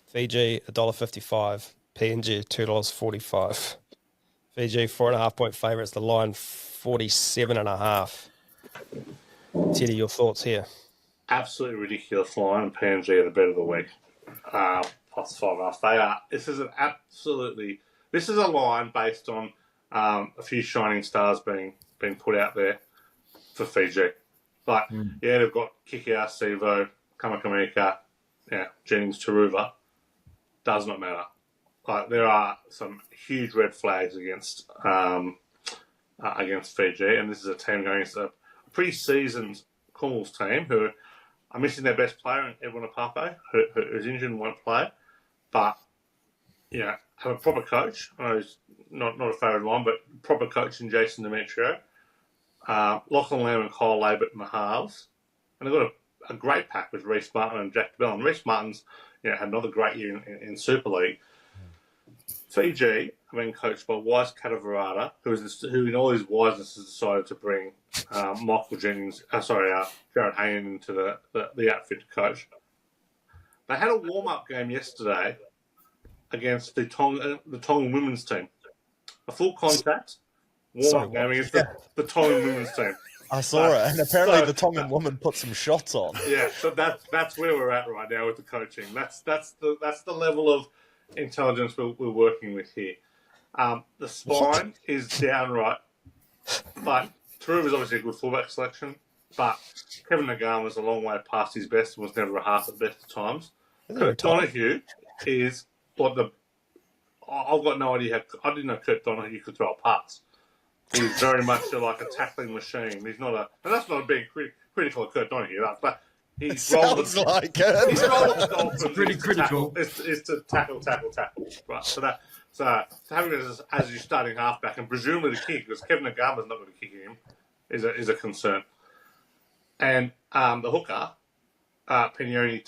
S1: Fiji $1.55. PNG $2.45. Fiji 4.5 point favourites. The line 47.5. Teddy, your thoughts here?
S3: Absolutely ridiculous line, and PNG are the bet of the week. Plus 5.5. They are. This is a line based on a few shining stars being put out there for Fiji. They've got Kikau, Sivo, Kamakamika, Jennings, Taruva. Does not matter. There are some huge red flags against Fiji, and this is a team going against a pretty seasoned Cornwall's team who are missing their best player, Edwin Apape, who's injured and won't play. But have a proper coach. I know not a favourite one, but proper coaching Jason Demetrio. Lachlan Lamb and Karl in the halves. And they've got a great pack with Reece Martin and Jack Bell. And Reece Martin's had another great year in Super League. Fiji have been coached by Wise Katavarata, who in all his wiseness has decided to bring Michael Jennings, Jared Hayne into the outfit to coach. They had a warm-up game yesterday against the Tonga women's team. A full contact warm-up game against the Tonga women's team.
S2: I saw it, and apparently the Tongan woman put some shots on.
S3: Yeah, so that's where we're at right now with the coaching. That's the level of intelligence we're working with here. The spine is downright, but Taruva is obviously a good fullback selection, but Kevin Nagama was a long way past his best and was never a half at best at times. Kurt Donahue is I've got no idea I didn't know Kurt Donahue could throw a pass. He's very much like a tackling machine. He's not and that's not being critical of Kurt Donahue, but he's
S2: sounds like it.
S3: His role at the Dolphins
S4: pretty critical.
S3: Is to tackle. Right. So having it as your starting halfback and presumably the kick, because Kevin Nagama's not going to kick him, is a concern. And the hooker, Penyoni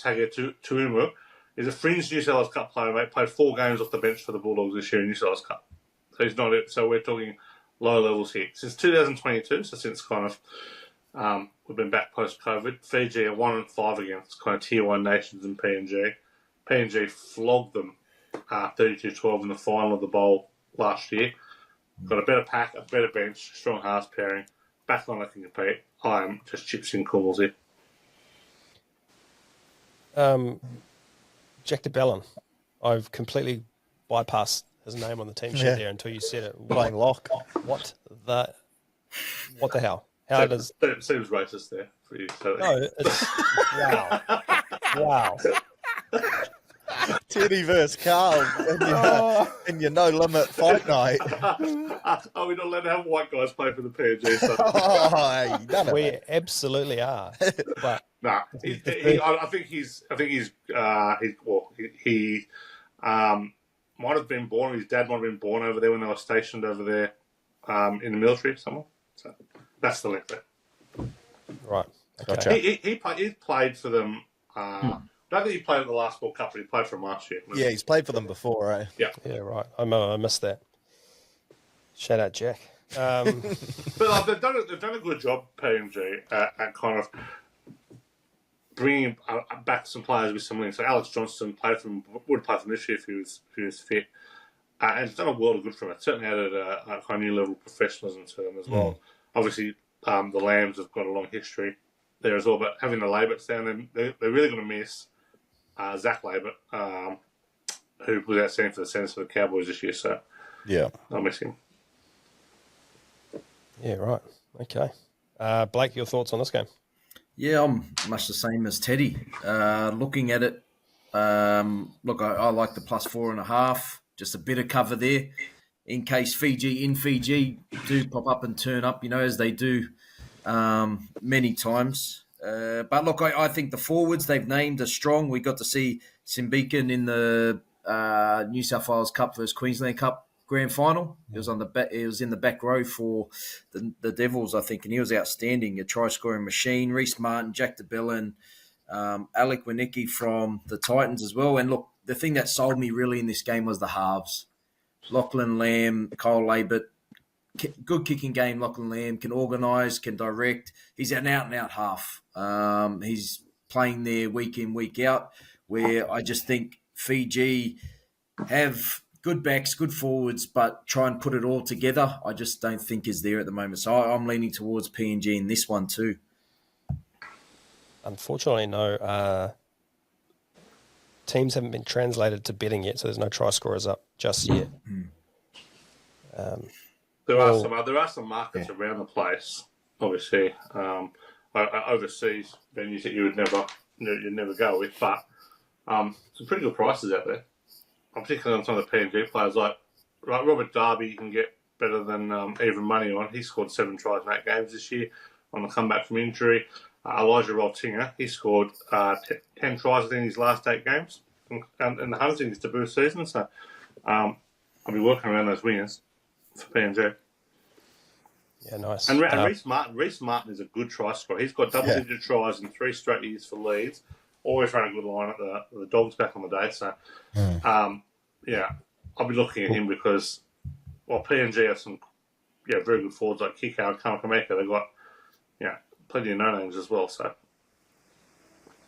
S3: Tuimu, is a fringe New South Wales Cup player, mate. Played 4 games off the bench for the Bulldogs this year in New South Wales Cup. So he's not it. So we're talking low levels here. Since 2022, so since kind of we've been back post-COVID, Fiji are 1-5 against kind of Tier 1 nations in PNG. PNG flogged them 32-12 in the final of the bowl last year. Got a better pack, a better bench, strong halves pairing. Back line that can compete. I'm just chips in corners here.
S1: Jack DeBellin. I've completely bypassed his name on the team sheet there until you said it.
S2: Playing lock.
S1: What the hell? How does...
S3: It seems racist there for you. So.
S1: No, it's... Wow.
S2: Teddy versus Karl in your no limit fight night.
S3: Are we not allowed to have white guys play for the PNG? So?
S1: We absolutely are. But
S3: I think he might have been born. His dad might have been born over there when they were stationed over there in the military somewhere. So that's the link there.
S1: Right. Okay.
S2: Gotcha.
S3: He played for them. I don't think he played at the last World Cup, but he played for them last year.
S2: Yeah, he's played for them before, right?
S1: Yeah, right. I missed that. Shout out, Jack.
S3: But they've done a good job, PNG, at kind of bringing back some players with some links. So Alex Johnson would play for them this year if he was fit. And it's done a world of good for him. It certainly added a kind of new level of professionalism to them as well. Obviously, the Lambs have got a long history there as well, but having the Labots down there, they're really going to miss Zach Labert, who was outstanding for the Centers for the Cowboys this year. So
S2: yeah,
S3: I'll miss him.
S1: Yeah, right. Okay. Blake, your thoughts on this game?
S4: Yeah, I'm much the same as Teddy. Looking at it, look, I like the +4.5. Just a bit of cover there in case Fiji do pop up and turn up, as they do many times. But look, I think the forwards they've named are strong. We got to see Simbeacon in the New South Wales Cup versus Queensland Cup grand final. He was in the back row for the Devils, I think, and he was outstanding. A try scoring machine. Reece Martin, Jack DeBellin, Alec Winicki from the Titans as well. And look, the thing that sold me really in this game was the halves. Lachlan Lamb, Karl Labert, good kicking game. Lachlan Lamb can organise, can direct. He's an out-and-out half. He's playing there week in, week out, where I just think Fiji have good backs, good forwards, but try and put it all together, I just don't think is there at the moment. So I'm leaning towards PNG in this one too.
S1: Unfortunately, no. Teams haven't been translated to betting yet, so there's no try scorers up just yet.
S3: There are some markets around the place, obviously, overseas venues that you'd never go with, but some pretty good prices out there. Particularly on some of the PNG players, like Robert Darby, you can get better than even money on. He scored 7 tries in 8 games this year on the comeback from injury. Elijah Roltinga, he scored 10 tries in his last 8 games, and the Hunters in his debut season. So I'll be working around those wingers. for PNG.
S1: Yeah, nice.
S3: And Reece Martin is a good try scorer. He's got double-digit tries in 3 straight years for Leeds. Always ran a good line at the Dogs back on the day. So, I'll be looking at him because, PNG have some very good forwards like Kiko and Kamakameka. They've got plenty of no-names as well. So,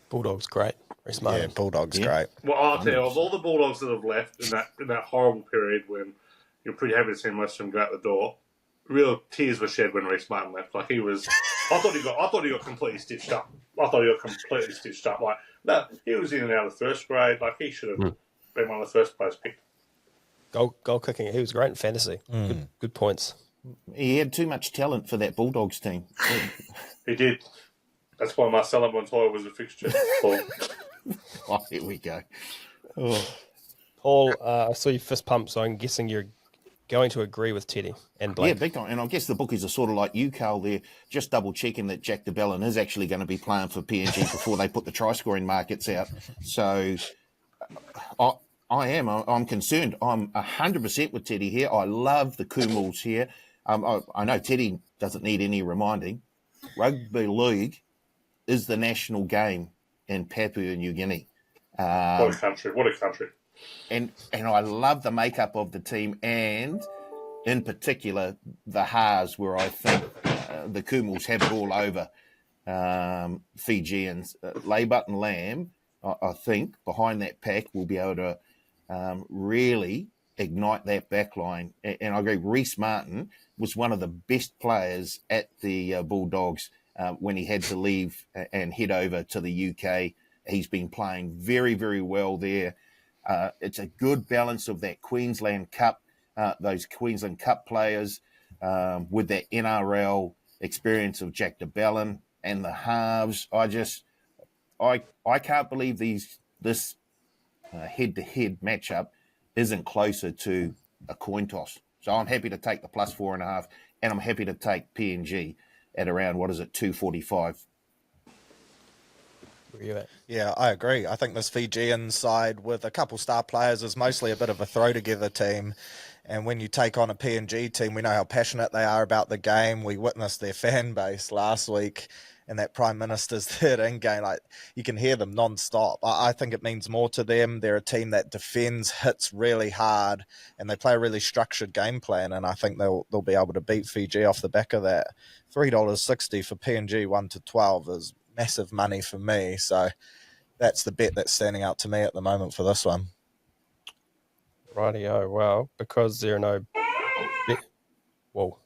S1: Bulldog's great. Reece Martin.
S2: Yeah, Bulldog's great.
S3: Well, I'll tell you, of all the Bulldogs that have left in that horrible period when you're pretty happy to see most of them go out the door, real tears were shed when Reece Martin left. Like, he was, I thought he got completely stitched up. Like, no, he was in and out of first grade. Like, he should have been one of the first players picked.
S1: Goal kicking. He was great in fantasy. Good points.
S5: He had too much talent for that Bulldogs team.
S3: He did. That's why Marcelo Montoya was a fixture.
S5: Oh, here we go.
S1: Paul, I saw you fist pump, so I'm guessing you're going to agree with Teddy and Blake.
S5: Yeah, big time. And I guess the bookies are sort of like you, Karl, there, just double-checking that Jack de Belin is actually going to be playing for PNG before they put the try-scoring markets out. So I'm concerned. I'm 100% with Teddy here. I love the Kumals here. I know Teddy doesn't need any reminding. Rugby league is the national game in Papua New Guinea.
S3: What a country.
S5: And I love the makeup of the team, and in particular the halves, where I think the Kumals have it all over Fijians. Laybutt and Lamb, I think, behind that pack will be able to really ignite that back line. And I agree, Reece Martin was one of the best players at the Bulldogs when he had to leave and head over to the UK. He's been playing very, very well there. It's a good balance of that Queensland Cup, those Queensland Cup players with that NRL experience of Jack de Belin and the halves. I can't believe this head-to-head matchup isn't closer to a coin toss. So I'm happy to take the plus 4.5, and I'm happy to take PNG at around, 245.
S1: Where are you at?
S2: Yeah, I agree. I think this Fijian side with a couple star players is mostly a bit of a throw-together team. And when you take on a PNG team, we know how passionate they are about the game. We witnessed their fan base last week in that Prime Minister's third-in game. Like, you can hear them non-stop. I think it means more to them. They're a team that defends, hits really hard, and they play a really structured game plan, and I think they'll be able to beat Fiji off the back of that. $3.60 for PNG 1-12 is massive money for me, so that's the bet that's standing out to me at the moment for this one.
S1: Rightio. Well, because there are no... Whoa.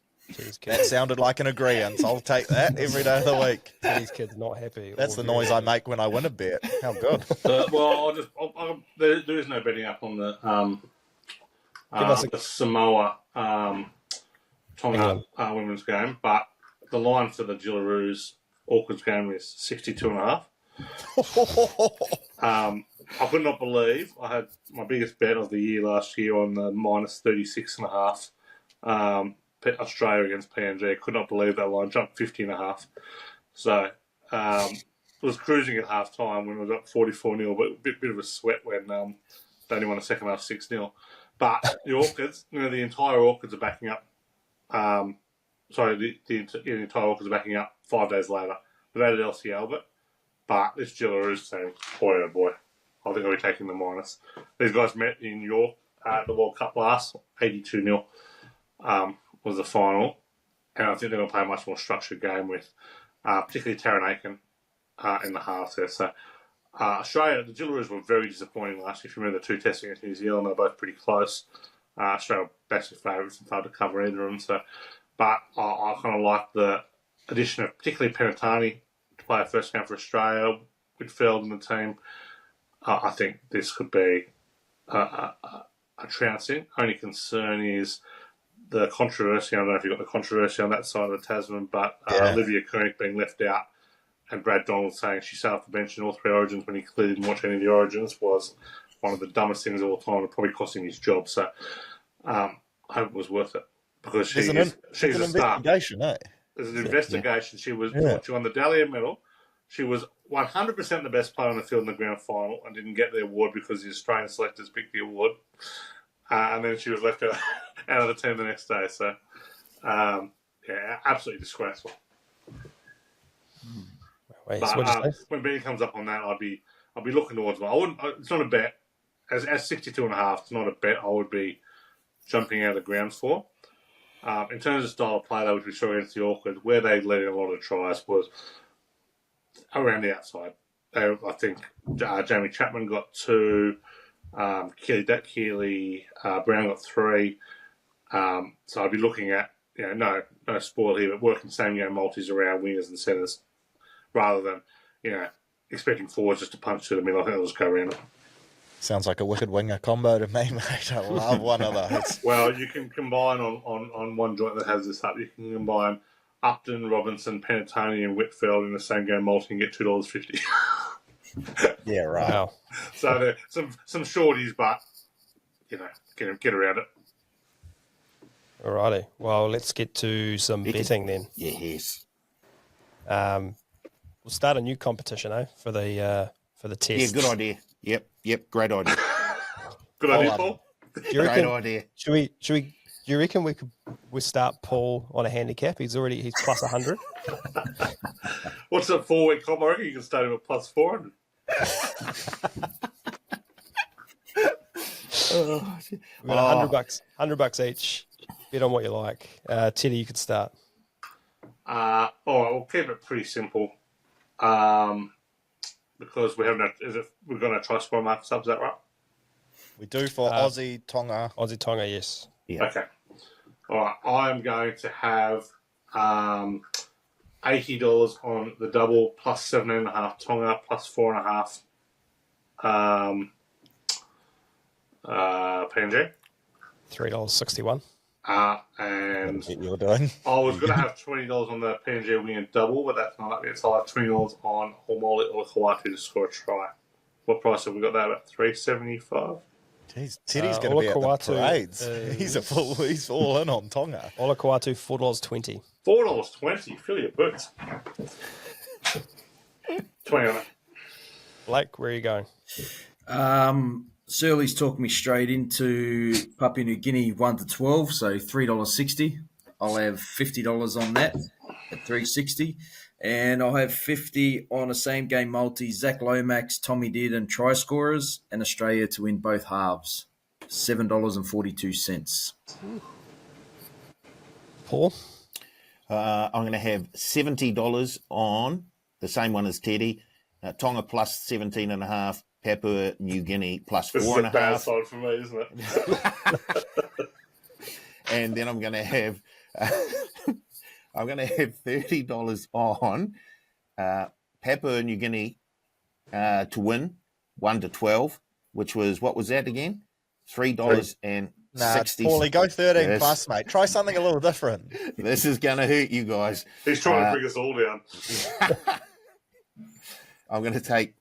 S2: That sounded like an agreement. I'll take that every day of the week.
S1: Teddy's kid's not happy.
S2: That's the noise I make when I win a bet. How good.
S3: There is no betting up on the Samoa Tonga women's game, but the line for the Jillaroos Auckland's game is 62.5. I could not believe I had my biggest bet of the year last year on the minus 36.5. Australia against PNG. Could not believe that line jumped 50.5. So it was cruising at half time when it was up 44-0, but a bit of a sweat when they only won the second half 6-0. But the Orchids, the entire Orchids are backing up. The entire Orchids are backing up 5 days later. They've added Elsie Albert, but this Jillaroos team, boy oh boy, I think I'll be taking the minus. These guys met in York at the World Cup last, 82-0 was the final, and I think they're going to play a much more structured game with particularly Taryn Aiken in the halves there. So Australia, the Jillaroos were very disappointing last year. If you remember the 2 tests against New Zealand, they're both pretty close. Australia were basically favourites and hard to cover either of them. So, but I kind of like the addition of particularly Penatani to play a first game for Australia, Whitfield in the team. I think this could be a trouncing. Only concern is the controversy. I don't know if you've got the controversy on that side of the Tasman, but Olivia Koenig being left out and Brad Donald saying she sat off the bench in all 3 Origins when he clearly didn't watch any of the Origins was one of the dumbest things of all time and probably costing his job. So I hope it was worth it because she's a star.
S2: Investigation, eh?
S3: There's an investigation. She won the Dahlia medal. She was 100% the best player on the field in the grand final and didn't get the award because the Australian selectors picked the award. and then she was left out of the team the next day. So, absolutely disgraceful.
S1: Wait,
S3: But
S1: so what'd you say?
S3: when betting comes up on that, I'd be looking towards one. I wouldn't. It's not a bet. As 62.5, it's not a bet I would be jumping out of the grounds for. In terms of style of play, though, which we saw against the Orchids, where they led in a lot of tries was around the outside. I think Jamie Chapman got 2, Keely Brown got 3. So I'd be looking at no spoil here, but working same game multis around wingers and centres rather than expecting forwards just to punch through the middle. I think they'll just go around it.
S2: Sounds like a wicked winger combo to me, mate. I love one of those.
S3: Well, you can combine on one joint that has this up. You can combine Upton, Robinson, Penatoni, and Whitfield in the same game multi and get $2.50.
S2: Yeah, right.
S1: Wow.
S3: So there some shorties, but get around it.
S1: Alrighty. Well, let's get to some betting then.
S5: Yes.
S1: We'll start a new competition, for the test.
S5: Yeah, good idea. Yep, great idea.
S3: Good idea, Paul.
S1: Do you reckon,
S5: Great idea.
S1: do you reckon we start Paul on a handicap? He's plus 100.
S3: What's a 4-week comp? I reckon you can start him at plus 400.
S1: We've got $100 each. Bet on what you like. Teddy, you could start.
S3: All right, we'll keep it pretty simple. Because we're going to try score mark subs, is that right?
S2: We do for Aussie, Tonga.
S1: Aussie Tonga, yes.
S5: Yeah.
S3: Okay. All right, I'm going to have $80 on the double, plus 7.5 Tonga, plus 4.5 PNG.
S1: $3.61.
S3: And
S2: What you're doing.
S3: I was going to have $20 on the PNG wing and double, but that's not up yet. So I have $20 on Hormoli or Kawatu to score a try. What price have we got there? About $3.75.
S2: Jeez, Teddy's going to be at the parades. He's all in on Tonga.
S1: Ola Kawatu, $4.20.
S3: $4.20. Fill your boots. 20 on it.
S1: Blake, where are you going?
S4: Searle's talked me straight into Papua New Guinea 1 to 12, so $3.60. I'll have $50 on that at $3.60, and I'll have $50 on a same game multi. Zach Lomax, Tommy Dead, and try scorers, and Australia to win both halves. $7.42.
S1: Paul?
S5: I'm going to have $70 on the same one as Teddy. Tonga plus 17.5. Papua New Guinea plus 4.5.
S3: This is a bad side for me, isn't it?
S5: And then I'm going to have $30 on Papua New Guinea to win 1 to 12, which was, what was that again? $3.60.
S2: Paulie, go 13 plus, mate. Try something a little different.
S5: This is going to hurt you guys.
S3: He's trying to bring us all down.
S5: I'm going to take,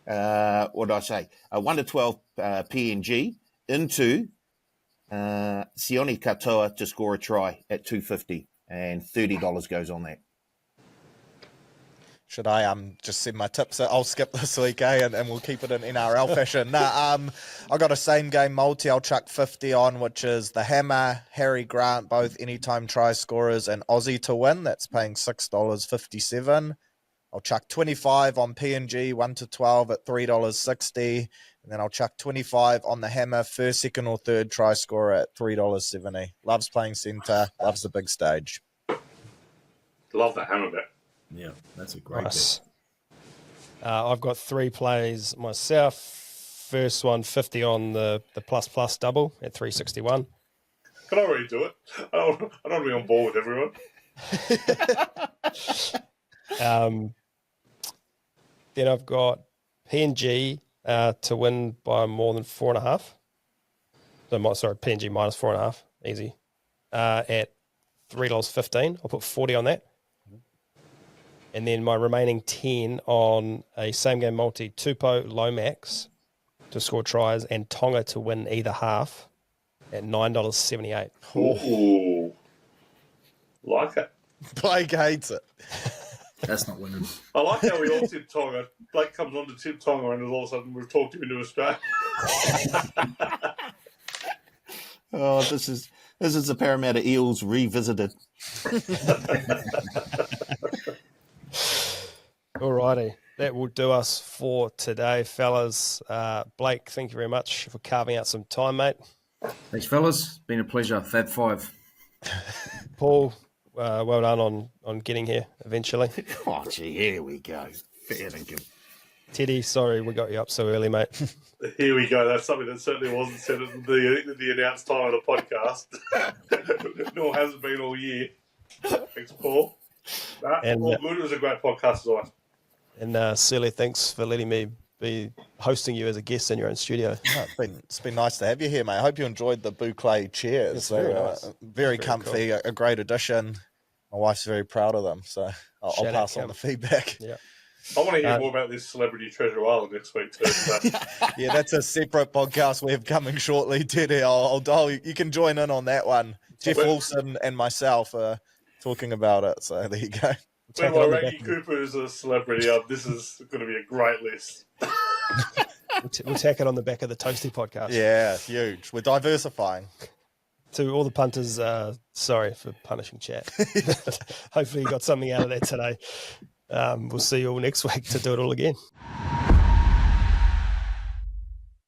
S5: what did I say? 1 to 12 PNG into Sione Katoa to score a try at $2.50, and $30 goes on that.
S2: Should I just send my tips? I'll skip this week, and we'll keep it in NRL fashion. I got a same game multi. I'll chuck 50 on, which is the Hammer, Harry Grant, both anytime try scorers, and Aussie to win. That's paying $6.57. I'll chuck 25 on PNG 1 to 12 at $3.60, and then I'll chuck 25 on the Hammer, first, second, or third try scorer at $3.70. Loves playing centre, loves the big stage.
S3: Love the Hammer bet.
S4: Yeah, that's a great
S1: Nice. I've got 3 plays myself. First one, 50 on the plus double at $3.61.
S3: Can I redo it? I don't want to be on board with everyone.
S1: Then I've got PNG to win by more than 4.5. PNG minus 4.5. Easy. At $3.15. I'll put 40 on that. And then my remaining 10 on a same game multi, Tupou Lomax to score tries and Tonga to win either half at $9.78.
S3: Ooh. Like it.
S2: Blake hates it.
S4: That's not winning.
S3: I like how we all tip Tonga. Blake comes on to tip Tonga and all of a sudden we've talked him into Australia.
S5: Oh, this is the Parramatta Eels revisited.
S1: Alrighty, that will do us for today, fellas. Blake, thank you very much for carving out some time, mate.
S4: Thanks, fellas. Been a pleasure. Fab Five.
S1: Paul, well done on getting here eventually.
S5: Oh, gee, here we go. Fair dinkum.
S1: Teddy, sorry we got you up so early, mate.
S3: Here we go. That's something that certainly wasn't said at the announced time of the podcast, nor has it been all year. Thanks, Paul. All good. It was a great podcast as always.
S1: And Searle, thanks for letting me be hosting you as a guest in your own studio.
S2: No, it's been nice to have you here, mate. I hope you enjoyed the boucle chairs.
S1: It's very nice.
S2: Very comfy, cool. A great addition. My wife's very proud of them, so I'll pass on the feedback.
S1: Yeah.
S3: I want to hear more about this Celebrity Treasure Island next week too. So.
S2: Yeah, that's a separate podcast we have coming shortly, Teddy. You can join in on that one. Jeff Wilson and myself are talking about it, so there you go.
S3: Meanwhile, Reggie Cooper is a celebrity. This is going to be a great list.
S1: We'll tack it on the back of the Toastie podcast.
S2: Yeah, huge. We're diversifying.
S1: To all the punters, sorry for punishing chat. Hopefully you got something out of that today. We'll see you all next week to do it all again.